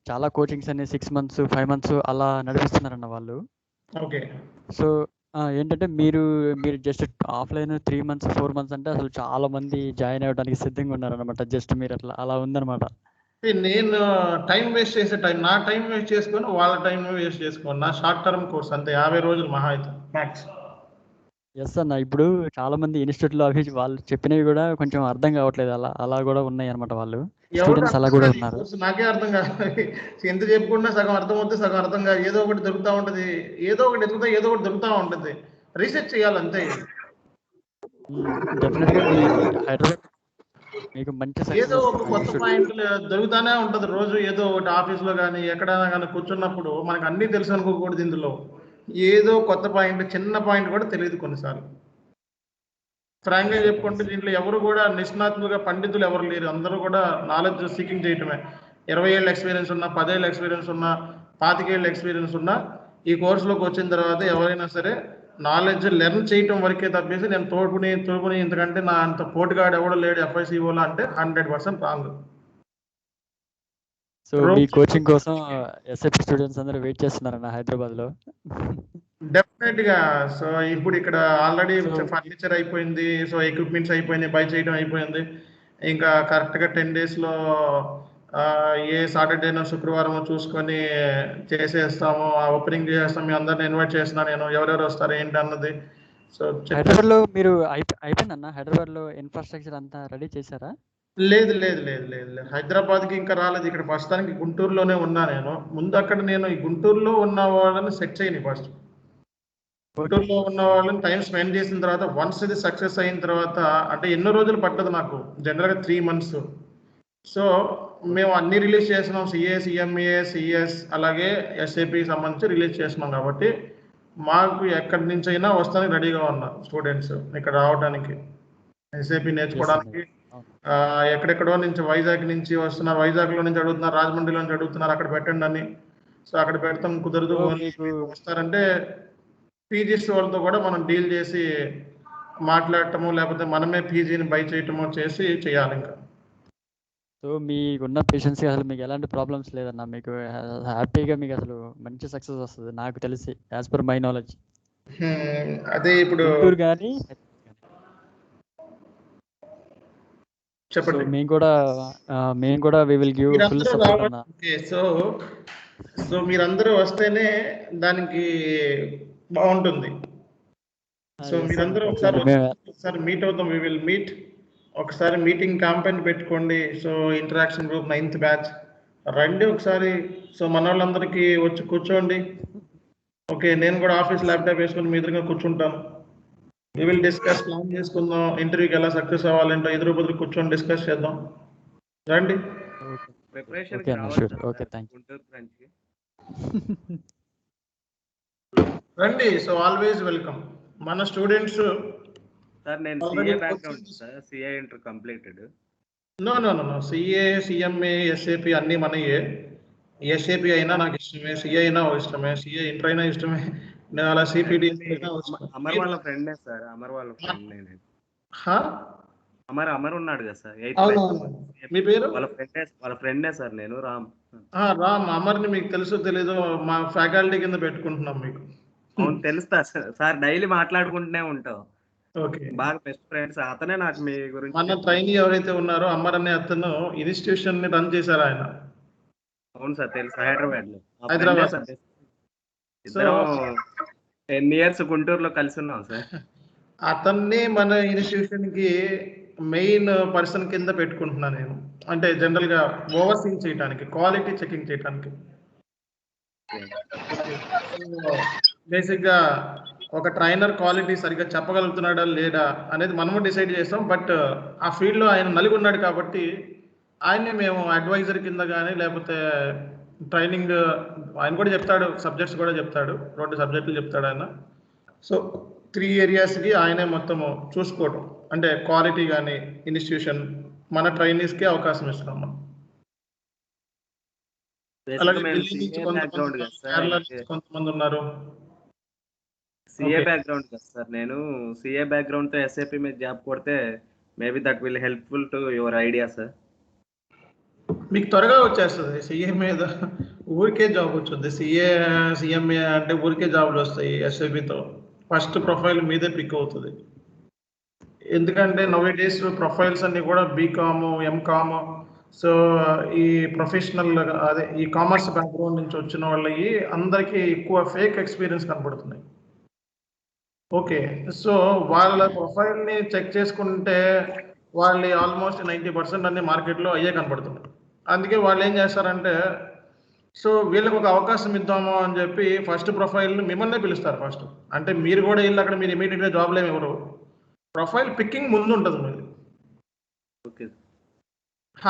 చాలా కోచింగ్స్ అన్ని 6 months 5 months అలా నడిపిస్తున్నారన్న వాళ్ళు. ఓకే. సో ఏంటంటే మీరు జస్ట్ ఆఫ్లైన్ 3 months 4 months అంటే అసలు చాలా మంది జాయిన్ అవ్వడానికి సిద్ధంగా ఉన్నారనమాట. జస్ట్ మీరు అలా ఉందన్నమాట. నేను టైం వేస్ట్ చేసే నా టైం వేస్ట్ చేసుకొని వాళ్ళ టైం వేస్ట్ చేసుకోను. నా షార్ట్ టర్మ్ కోర్స్ అంతే, 50 రోజులు మహా అయితే మ్యాక్స్. ఎస్ అన్న. ఇప్పుడు చాలా మంది ఇన్స్టిట్యూట్లో అవి వాళ్ళు చెప్పినవి కూడా కొంచెం అర్థం కావట్లేదు. అలా కూడా ఉన్నాయి అనమాట. వాళ్ళు స్టూడెంట్స్ అలా కూడా ఉన్నారు. నాకే అర్థం కాదు, ఎంత చెప్పుకున్నా సగం అర్థం అవుతుంది, సగం అర్థం కాదు. ఏదో ఒకటి దొరుకుతూ ఉంటుంది, ఏదో ఒకటి దొరుకుతూ ఉంటుంది. రీసెర్చ్ చేయాలి అంతే. డెఫినెట్గా మీ హైదరాబాద్ మీకు మంచి ఏదో ఒక కొత్త పాయింట్ దొరుకుతానే ఉంటుంది రోజు. ఏదో ఒకటి ఆఫీస్లో కానీ ఎక్కడైనా కానీ కూర్చున్నప్పుడు మనకు అన్నీ తెలుసు అనుకోకూడదు. ఇందులో ఏదో కొత్త పాయింట్, చిన్న పాయింట్ కూడా తెలియదు కొన్నిసార్లు. ఫ్రాంక్గా చెప్పుకుంటే దీంట్లో ఎవరు కూడా నిష్ణాతులుగా పండితులు ఎవరు లేరు. అందరూ కూడా నాలెడ్జ్ సీకింగ్ చేయటమే. 20 ఏళ్ళ ఎక్స్పీరియన్స్ ఉన్నా, 10 ఏళ్ళ ఎక్స్పీరియన్స్ ఉన్నా, 25 ఏళ్ళ ఎక్స్పీరియన్స్ ఉన్నా, ఈ కోర్సులోకి వచ్చిన తర్వాత ఎవరైనా సరే నాలెడ్జ్ లెర్న్ చేయటం వరకే తప్పేసి నేను తోడుకుని ఇంతకంటే నా అంత పోటుగాడు ఎవడో లేడు FICOలో అంటే 100% రాంగ్. సో మీ కోచింగ్ కోసం ఎస్ఎఫ్ స్టూడెంట్స్ అందరూ వెయిట్ చేస్తున్నారన్న హైదరాబాద్లో. డెఫినెట్గా. సో ఇప్పుడు ఇక్కడ ఆల్రెడీ ఫర్నిచర్ అయిపోయింది, సో ఎక్విప్మెంట్స్ అయిపోయినాయి, బై చేయడం అయిపోయింది. ఇంకా కరెక్ట్గా 10 daysలో ఏ సాటర్డేనో శుక్రవారం చూసుకొని చేసేస్తాము, ఓపెనింగ్ చేసేస్తాము. మీ అందరిని ఇన్వైట్ చేస్తున్నాను నేను, ఎవరెవరు వస్తారు ఏంటి అన్నది. సో హైదరాబాద్లో మీరు అయిపోయిందన్న? హైదరాబాద్లో ఇన్ఫ్రాస్ట్రక్చర్ అంతా రెడీ చేశారా? లేదు, హైదరాబాద్కి ఇంకా రాలేదు. ఇక్కడ ప్రస్తుతానికి గుంటూరులోనే ఉన్నా నేను. ముందు అక్కడ నేను ఈ గుంటూరులో ఉన్న వాళ్ళని సెట్ చేయని ఫస్ట్. గుంటూరులో ఉన్న వాళ్ళని టైం స్పెండ్ చేసిన తర్వాత వన్స్ ఇది సక్సెస్ అయిన తర్వాత, అంటే ఎన్నో రోజులు పట్టదు నాకు, జనరల్గా 3 months. సో మేము అన్ని రిలీజ్ చేస్తున్నాం, CA CMA CS అలాగే SAP సంబంధించి రిలీజ్ చేస్తున్నాం కాబట్టి మాకు ఎక్కడి నుంచి అయినా వస్తానికి రెడీగా ఉన్నారు స్టూడెంట్స్ ఇక్కడ రావడానికి, SAP నేర్చుకోవడానికి. ఎక్కడెక్కడో నుంచి వైజాగ్ నుంచి వస్తున్నారు, వైజాగ్లో నుంచి అడుగుతున్నారు, రాజమండ్రిలో నుంచి అడుగుతున్నారు అక్కడ పెట్టండి అని. సో అక్కడ పెడతాం, కుదరదు వస్తారంటే పీజీస్ వాళ్ళతో కూడా మనం డీల్ చేసి మాట్లాడటము, లేకపోతే మనమే పీజీని బై చేయటము చేయాలి ఇంకా. సో మీకున్న పేషెన్స్ అసలు మీకు ఎలాంటి ప్రాబ్లమ్స్ లేదన్న, మీకు హ్యాపీగా మీకు అసలు మంచి సక్సెస్ వస్తుంది నాకు తెలిసి, యాజ్ పర్ మై నాలెడ్జ్. అదే ఇప్పుడు కానీ చెప్పండి. మేము కూడా we will give full support అన్న. సో మీరందరూ వస్తేనే దానికి బాగుంటుంది. సో మీరందరూ ఒకసారి మీట్ అవుతాం, వి విల్ మీట్. ఒకసారి మీటింగ్ క్యాంపెయిన్ పెట్టుకోండి. So interaction group 9th batch రండి ఒకసారి. సో మన వాళ్ళందరికీ వచ్చి కూర్చోండి. ఓకే, నేను కూడా ఆఫీస్ ల్యాప్టాప్ వేసుకొని మీ ఎదురుగా కూర్చుంటాను. వి విల్ డిస్కస్, ప్లాన్ చేసుకుందాం, ఇంటర్వ్యూకి ఎలా సక్సెస్ అవ్వాలంటే ఎదురు బదులు కూర్చొని డిస్కస్ చేద్దాం. రండి. రండి. So always welcome. మన స్టూడెంట్స్ సార్ నేను CA background sir, CA inter completed. No CA CMA SAP అన్నీ మనయే. SAP అయినా నాకు ఇష్టమే, CA అయినా ఇష్టమే, CA ఇంటర్ అయినా ఇష్టమే, నేను అలా CPD అమర్ వాళ్ళ ఫ్రెండే సార్, అమర్ వాళ్ళ ఫ్రెండ్ నేను. అమర్ ఉన్నాడు కదా సార్, 8th batch. మీ పేరు? వాళ్ళ ఫ్రెండే సార్ నేను, రామ్. అమర్ని మీకు తెలుసో తెలీదు, మా ఫ్యాకల్టీ కింద పెట్టుకుంటున్నాం మీకు. అవును తెలుస్తా సార్, డైలీ మాట్లాడుకుంటూనే ఉంటాం. ఓకే, బాగా బెస్ట్ ఫ్రెండ్స్. అతనే నాకు మీ గురించి. మన ట్రైనీ ఎవరైతే ఉన్నారో అమర్ అనే అతను ఇన్స్టిట్యూషన్ ని రన్ చేశారు ఆయన. అవును సార్ తెలుసు హైదరాబాద్లో. మా హైదరాబాద్. ఫ్రెండే సార్. సో ఇద్దరం 10 ఇయర్స్ గుంటూరులో కలిసి ఉన్నాం సార్. అతన్ని మన ఇన్స్టిట్యూషన్ కి మెయిన్ పర్సన్ కింద పెట్టుకుంటున్నా నేను. అంటే జనరల్ గా ఓవర్సీయింగ్ చేయడానికి, క్వాలిటీ చెకింగ్ చేయడానికి. బేసిక్ గా ఒక ట్రైనర్ క్వాలిటీ సరిగ్గా చెప్పగలుగుతున్నాడా లేదా అనేది మనము డిసైడ్ చేస్తాం. బట్ ఆ ఫీల్డ్ లో ఆయన నలిగి ఉన్నాడు కాబట్టి ఆయన్ని మేము అడ్వైజర్ కింద కానీ లేకపోతే ట్రైనింగ్ ఆయన కూడా చెప్తాడు, సబ్జెక్ట్స్ కూడా చెప్తాడు, 2 సబ్జెక్టులు చెప్తాడు ఆయన. సో 3 ఏరియాస్కి ఆయనే మొత్తము చూసుకోవటం, అంటే క్వాలిటీ కానీ ఇన్స్టిట్యూషన్ మన ట్రైనీస్కి అవకాశం ఇస్తున్నాం మనం. అలాగే మేము ఢిల్లీ నుంచి సిఏ బ్యాక్గ్రౌండ్ కదా కేరళ సార్. నుంచి కొంతమంది ఉన్నారు. CA Okay. బ్యాక్గ్రౌండ్ కదా సార్. నేను సిఏ బ్యాక్గ్రౌండ్ తో ఎస్ఏపి మీద జాబ్ కొడితే maybe that will helpful to your idea sir. మీకు త్వరగా వచ్చేస్తుంది సిఏ మీద, ఊరికే జాబ్ వచ్చింది. సిఎంఏ అంటే ఊరికే జాబ్లు వస్తాయి. ఎస్ఐబితో ఫస్ట్ ప్రొఫైల్ మీదే పిక్ అవుతుంది. ఎందుకంటే నవ్ డేస్ ప్రొఫైల్స్ అన్ని కూడా బీకామ్, ఎంకామ్, సో ఈ ప్రొఫెషనల్ అదే ఈ కామర్స్ బ్యాక్గ్రౌండ్ నుంచి వచ్చిన వాళ్ళకి అందరికీ ఎక్కువ ఫేక్ ఎక్స్పీరియన్స్ కనబడుతున్నాయి. ఓకే, సో వాళ్ళ ప్రొఫైల్ని చెక్ చేసుకుంటే వాళ్ళు ఆల్మోస్ట్ 90% అన్ని మార్కెట్లో అయ్యే కనబడుతున్నాయి. అందుకే వాళ్ళు ఏం చేస్తారంటే, సో వీళ్ళకి ఒక అవకాశం ఇద్దాము అని చెప్పి ఫస్ట్ ప్రొఫైల్ని మిమ్మల్నే పిలుస్తారు ఫస్ట్. అంటే మీరు కూడా వెళ్ళి అక్కడ మీరు ఇమీడియట్గా జాబ్లో ఏమి ఎవరు, ప్రొఫైల్ పిక్కింగ్ ముందు ఉంటుంది మీది. ఓకే.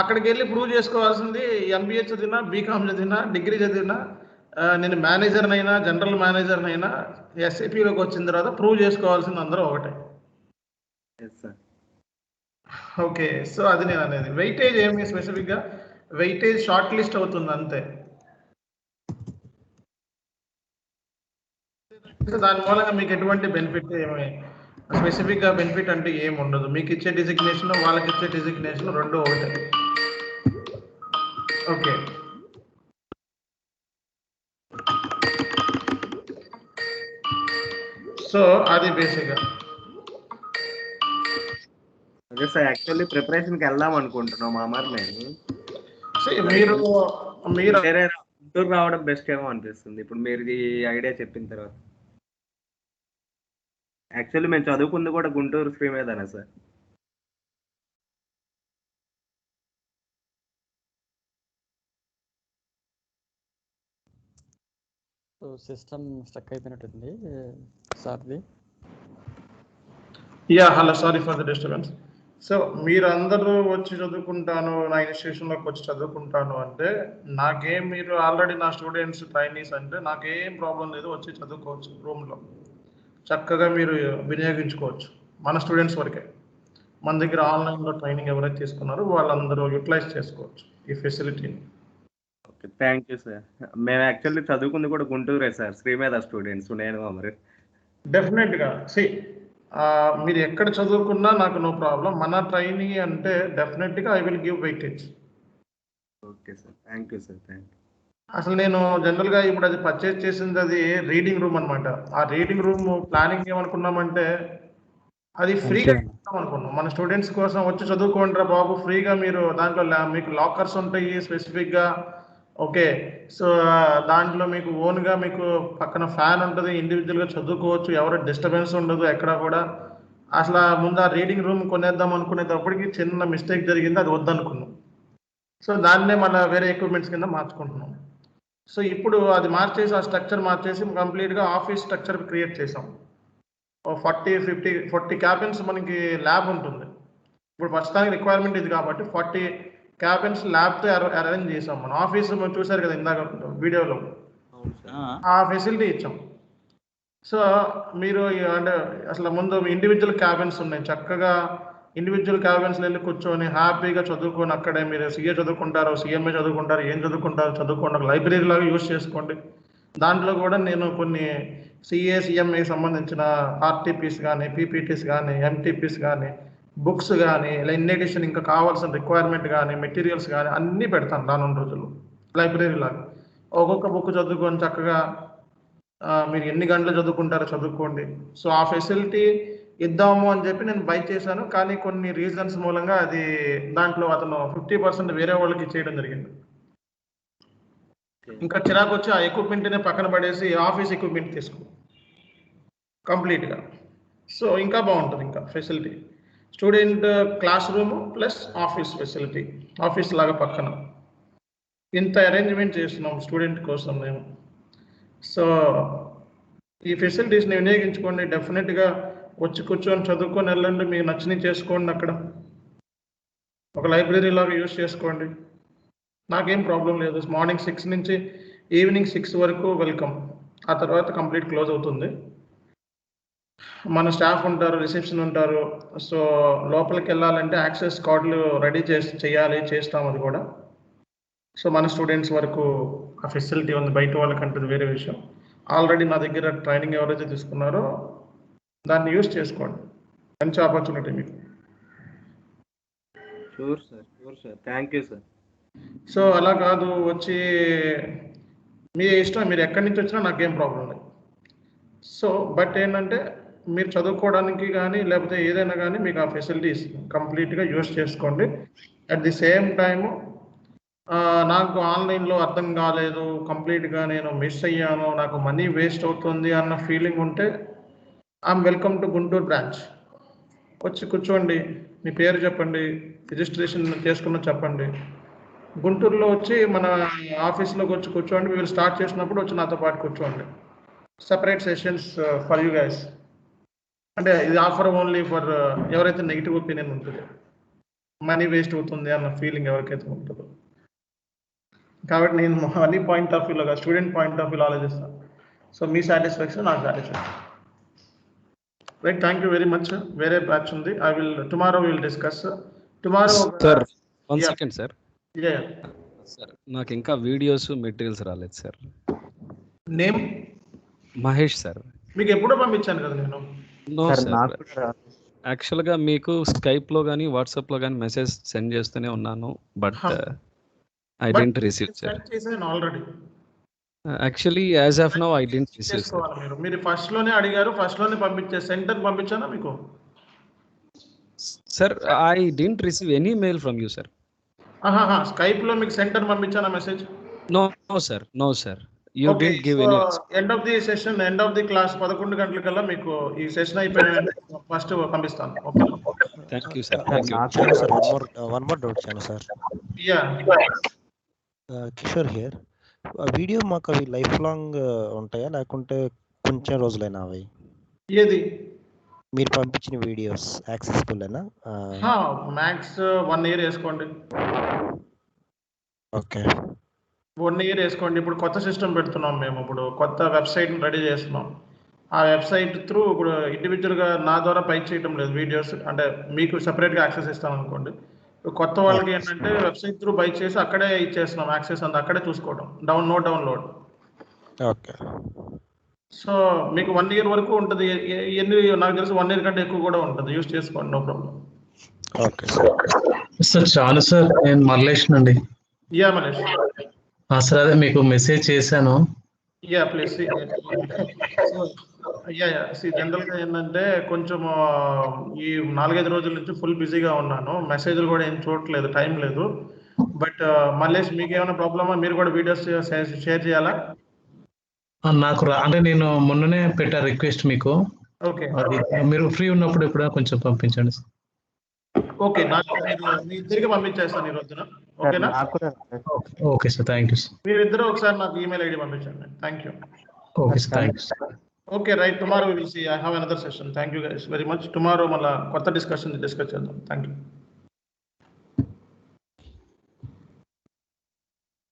అక్కడికి వెళ్ళి ప్రూవ్ చేసుకోవాల్సింది ఎంబీఏ చదివినా, బీకామ్ చదివినా, డిగ్రీ చదివినా, నేను మేనేజర్నైనా, జనరల్ మేనేజర్నైనా ఎస్ఏపీలోకి వచ్చిన తర్వాత ప్రూవ్ చేసుకోవాల్సింది అందరూ ఒకటే. Yes sir. ఓకే, సో అది నేను అనేది. వెయిటేజ్ ఏమి స్పెసిఫిక్గా వెయిటేజ్ షార్ట్ లిస్ట్ అవుతుంది అంతే. దాని మూలంగా మీకు ఎటువంటి బెనిఫిట్ ఏమి స్పెసిఫిక్గా బెనిఫిట్ అంటే ఏమి ఉండదు. మీకు ఇచ్చే డిజిగ్నేషన్, వాళ్ళకి ఇచ్చే డిజిగ్నేషన్ రెండు ఒకటే. ఓకే, సో అది బేసిక్గా. అదే సార్ యాక్చువల్లీ ప్రిపరేషన్కి వెళ్దాం అనుకుంటున్నాం మా అమ్మారు నేను. మీరు వేరే గుంటూరు రావడం బెస్ట్ ఏమో అనిపిస్తుంది ఇప్పుడు మీరు ఈ ఐడియా చెప్పిన తర్వాత. యాక్చువల్లీ మేము చదువుకుంది కూడా గుంటూరు ఫ్రీ మీదనే సార్. సో సిస్టమ్ స్టక్ అయిపోయినట్టుంది సార్ది. Yeah hello, sorry for the disturbance. So మీరు అందరూ వచ్చి చదువుకుంటాను, నా ఇన్స్టిట్యూషన్లోకి వచ్చి చదువుకుంటాను అంటే నాకేం, మీరు ఆల్రెడీ నా స్టూడెంట్స్ ట్రైనీస్ అంటే నాకేం ప్రాబ్లం లేదు, వచ్చి చదువుకోవచ్చు. రూమ్లో చక్కగా మీరు వినియోగించుకోవచ్చు. మన స్టూడెంట్స్ వరకే, మన దగ్గర ఆన్లైన్లో ట్రైనింగ్ ఎవరైతే తీసుకున్నారో వాళ్ళందరూ యూటిలైజ్ చేసుకోవచ్చు ఈ ఫెసిలిటీని. Okay, thank you sir. మేము యాక్చువల్లీ చదువుకుంది కూడా గుంటూరే సార్, శ్రీమేధ స్టూడెంట్స్ నేను మరి. డెఫినెట్గా మీరు ఎక్కడ చదువుకున్నా నాకు నో ప్రాబ్లం. మన ట్రైనింగ్ అంటే డెఫినెట్గా I will give weightage. Okay sir, thank you sir. Thank you. అసలు నేను జనరల్గా ఇప్పుడు అది పర్చేజ్ చేసింది అది రీడింగ్ రూమ్ అనమాట. ఆ రీడింగ్ రూమ్ ప్లానింగ్ ఏమనుకున్నామంటే అది ఫ్రీగా ఇస్తాం అనుకున్నాం. మన స్టూడెంట్స్ కోసం వచ్చి చదువుకోండి రా బాబు, ఫ్రీగా మీరు దాంట్లో మీకు లాకర్స్ ఉంటాయి స్పెసిఫిక్గా. ఓకే, సో దాంట్లో మీకు ఓన్గా మీకు పక్కన ఫ్యాన్ ఉంటుంది, ఇండివిజువల్గా చదువుకోవచ్చు, ఎవరు డిస్టర్బెన్స్ ఉండదు ఎక్కడ కూడా. అసలు ముందు ఆ రీడింగ్ రూమ్ కొనేద్దాం అనుకునేటప్పటికి చిన్న మిస్టేక్ జరిగింది, అది వద్దనుకున్నాం. సో దాన్నే మళ్ళీ వేరే ఎక్విప్మెంట్స్ కింద మార్చుకుంటున్నాం. సో ఇప్పుడు అది మార్చేసి ఆ స్ట్రక్చర్ మార్చేసి కంప్లీట్గా ఆఫీస్ స్ట్రక్చర్ క్రియేట్ చేసాం. 40 క్యాబిన్స్ మనకి ల్యాబ్ ఉంటుంది. ఇప్పుడు ప్రస్తుతానికి రిక్వైర్మెంట్ ఇది కాబట్టి 40 క్యాబిన్స్ ల్యాబ్తో అరేంజ్ చేసాం. మన ఆఫీస్ మనం చూసారు కదా ఇందాక వీడియోలో, ఆ ఫెసిలిటీ ఇచ్చాం. సో మీరు అంటే అసలు ముందు ఇండివిజువల్ క్యాబిన్స్ ఉన్నాయి, చక్కగా ఇండివిజువల్ క్యాబిన్స్ వెళ్ళి కూర్చొని హ్యాపీగా చదువుకొని అక్కడే మీరు సిఏ చదువుకుంటారు, సిఎంఏ చదువుకుంటారు, ఏం చదువుకుంటారు చదువుకోండి, ఒక లైబ్రరీ లాగా యూజ్ చేసుకోండి. దాంట్లో కూడా నేను కొన్ని సిఏ సిఎంఏ సంబంధించిన ఆర్టీపీస్ కానీ, పీపీటీస్ కానీ, ఎంటీపీస్ కానీ, బుక్స్ కానీ, ఇలా ఇన్ ఎడిషన్ ఇంకా కావాల్సిన రిక్వైర్మెంట్ కానీ, మెటీరియల్స్ కానీ అన్నీ పెడతాను రానున్న రోజుల్లో. లైబ్రరీ లాగా ఒక్కొక్క బుక్ చదువుకొని చక్కగా మీరు ఎన్ని గంటలు చదువుకుంటారో చదువుకోండి. సో ఆ ఫెసిలిటీ ఇద్దాము అని చెప్పి నేను బై చేశాను. కానీ కొన్ని రీజన్స్ మూలంగా అది దాంట్లో అతను 50% వేరే వాళ్ళకి చేయడం జరిగింది. ఇంకా చిరాకు వచ్చి ఆ ఎక్విప్మెంట్నే పక్కన పడేసి ఆఫీస్ ఎక్విప్మెంట్ తీసుకో కంప్లీట్గా. సో ఇంకా బాగుంటుంది, ఇంకా facility student class room plus office facility, office లాగా పక్కన ఇంత అరేంజ్మెంట్ చేస్తున్నాం స్టూడెంట్ కోసం మేము. సో ఈ ఫెసిలిటీస్ని వినియోగించుకోండి, డెఫినెట్గా వచ్చి కూర్చొని చదువుకొని వెళ్ళండి, మీకు నచ్చినవి చేసుకోండి, అక్కడ ఒక లైబ్రరీ లాగా యూజ్ చేసుకోండి, నాకేం ప్రాబ్లం లేదు. మార్నింగ్ 6 నుంచి ఈవినింగ్ 6 వరకు వెల్కమ్, ఆ తర్వాత కంప్లీట్ క్లోజ్ అవుతుంది. మన స్టాఫ్ ఉంటారు, రిసెప్షన్ ఉంటారు. సో లోపలికి వెళ్ళాలంటే యాక్సెస్ కార్డులు రెడీ చేయాలి, చేస్తాం అది కూడా. సో మన స్టూడెంట్స్ వరకు ఆ ఫెసిలిటీ ఉంది, బయట వాళ్ళకంటే వేరే విషయం. ఆల్రెడీ నా దగ్గర ట్రైనింగ్ ఎవరైతే తీసుకున్నారో దాన్ని యూజ్ చేసుకోండి, మంచి ఆపర్చునిటీ మీకు. Sure sir, thank you sir. So అలా కాదు, వచ్చి మీ ఇష్టం, మీరు ఎక్కడి నుంచి వచ్చినా నాకేం ప్రాబ్లం లేదు. సో బట్ ఏంటంటే మీరు చదువుకోవడానికి కానీ లేకపోతే ఏదైనా కానీ మీకు ఆ ఫెసిలిటీస్ కంప్లీట్గా యూజ్ చేసుకోండి. అట్ ది సేమ్ టైము నాకు ఆన్లైన్లో అర్థం కాలేదు, కంప్లీట్గా నేను మిస్ అయ్యాను, నాకు మనీ వేస్ట్ అవుతుంది అన్న ఫీలింగ్ ఉంటే I'm welcome to Guntur branch. వచ్చి కూర్చోండి, మీ పేరు చెప్పండి, రిజిస్ట్రేషన్ చేసుకున్న చెప్పండి, గుంటూరులో వచ్చి మన ఆఫీస్లోకి వచ్చి కూర్చోండి. మీరు స్టార్ట్ చేసినప్పుడు వచ్చి నాతో పాటు కూర్చోండి. Separate sessions for you guys. అంటే ఇది ఆఫర్ ఓన్లీ ఫర్ ఎవరైతే నెగిటివ్ ఒపీనియన్ ఉంటుందో, మనీ వేస్ట్ అవుతుంది అన్న ఫీలింగ్ ఎవరికైతే ఉంటుందో. కాబట్టి నేను మనీ పాయింట్ ఆఫ్ వ్యూలో, స్టూడెంట్ పాయింట్ ఆఫ్ వ్యూలో ఆలోచిస్తాను. సో మీ సాటిస్ఫాక్షన్ నాకు satisfaction. Right, thank you very much. వేరే బ్యాచ్ ఉంది, I will tomorrow will discuss. Tomorrow sir 1 second sir. Yeah. Sir నాకు ఇంకా వీడియోస్ మెటీరియల్స్ రాలేదు సార్. Name Mahesh sir. మీకు ఎప్పుడో పంపించాను కదా నేను. నో సార్, యాక్చువల్గా మీకు స్కైప్లో కానీ వాట్సాప్లో కానీ మెసేజ్ సెండ్ చేస్తూనే ఉన్నాను, but I didn't receive sir. Already actually as of now I didn't receive sir. మీరు ఫస్ట్ లోనే అడిగారు, ఫస్ట్ లోనే పంపించే సెంటర్ పంపించానా మీకు? Sir I didn't receive any mail from you sir. Skype లో మీకు సెంటర్ పంపించానా message? No sir, no sir, you didn't give any. End of the session, end of the class 11 గంటలకల్లా మీకు ఈ సెషన్ అయిపోయిన ఫస్ట్ పంపిస్తాను. Okay, thank you sir. One more doubt sir. Yeah Kishore here. Video మాకు అవి లైఫ్ లాంగ్ ఉంటాయా లేకుంటే కొంచెం రోజులైనా అవి? ఏది మీరు పంపించిన వీడియోస్ యాక్సెసిబుల్ అయినా? మ్యాక్స్ 1 year వేసుకోండి. ఓకే, 1 year వేసుకోండి. ఇప్పుడు కొత్త సిస్టమ్ పెడుతున్నాం మేము, ఇప్పుడు కొత్త వెబ్సైట్ రెడీ చేస్తున్నాం. ఆ వెబ్సైట్ త్రూ ఇప్పుడు ఇండివిజువల్గా నా ద్వారా పైకి చేయడం లేదు వీడియోస్, అంటే మీకు సెపరేట్గా యాక్సెస్ ఇస్తాను అనుకోండి. కొత్త వాళ్ళకి ఏంటంటే వెబ్సైట్ త్రూ బై చేసి అక్కడే ఇచ్చేస్తున్నాం యాక్సెస్, అంతా అక్కడే చూసుకోవడం, డౌన్లోడ్. ఓకే. సో మీకు 1 year వరకు ఉంటుంది. ఎన్ని నాకు తెలిసి 1 year కంటే ఎక్కువ కూడా ఉంటుంది, యూజ్ చేసుకోండి, నో ప్రాబ్లం. Okay sir. చాలు సార్, నేను మల్లేష్ అండి. యా మలేష్. సార్ అదే మీకు మెసేజ్ చేశాను. Yeah please. జనరల్గా ఏంటంటే కొంచెం ఈ 4-5 రోజుల నుంచి ఫుల్ బిజీగా ఉన్నాను, మెసేజ్లు కూడా ఏం చూడట్లేదు, టైం లేదు. బట్ మల్లేష్ మీకు ఏమైనా ప్రాబ్లమా? మీరు కూడా వీడియోస్ షేర్ చేయాలా? నాకు అంటే నేను మొన్ననే పెట్టా రిక్వెస్ట్ మీకు. ఓకే, అది మీరు ఫ్రీ ఉన్నప్పుడు ఎప్పుడైనా కొంచెం పంపించండి. ఓకే, నాకు మీరు తిరిగి పంపించేస్తాను ఈ రోజున. ఓకేనా? Okay sir, thank you sir. మీరిద్దరూ ఒకసారి నాకు ఈమెయిల్ ఐడి పంపించండి. Thank you. Okay sir, thank you sir. Okay right, tomorrow we will see. I have another session. Thank you guys very much. Tomorrow మళ్ళీ కొత్త డిస్కస్ చేద్దాం. Thank you.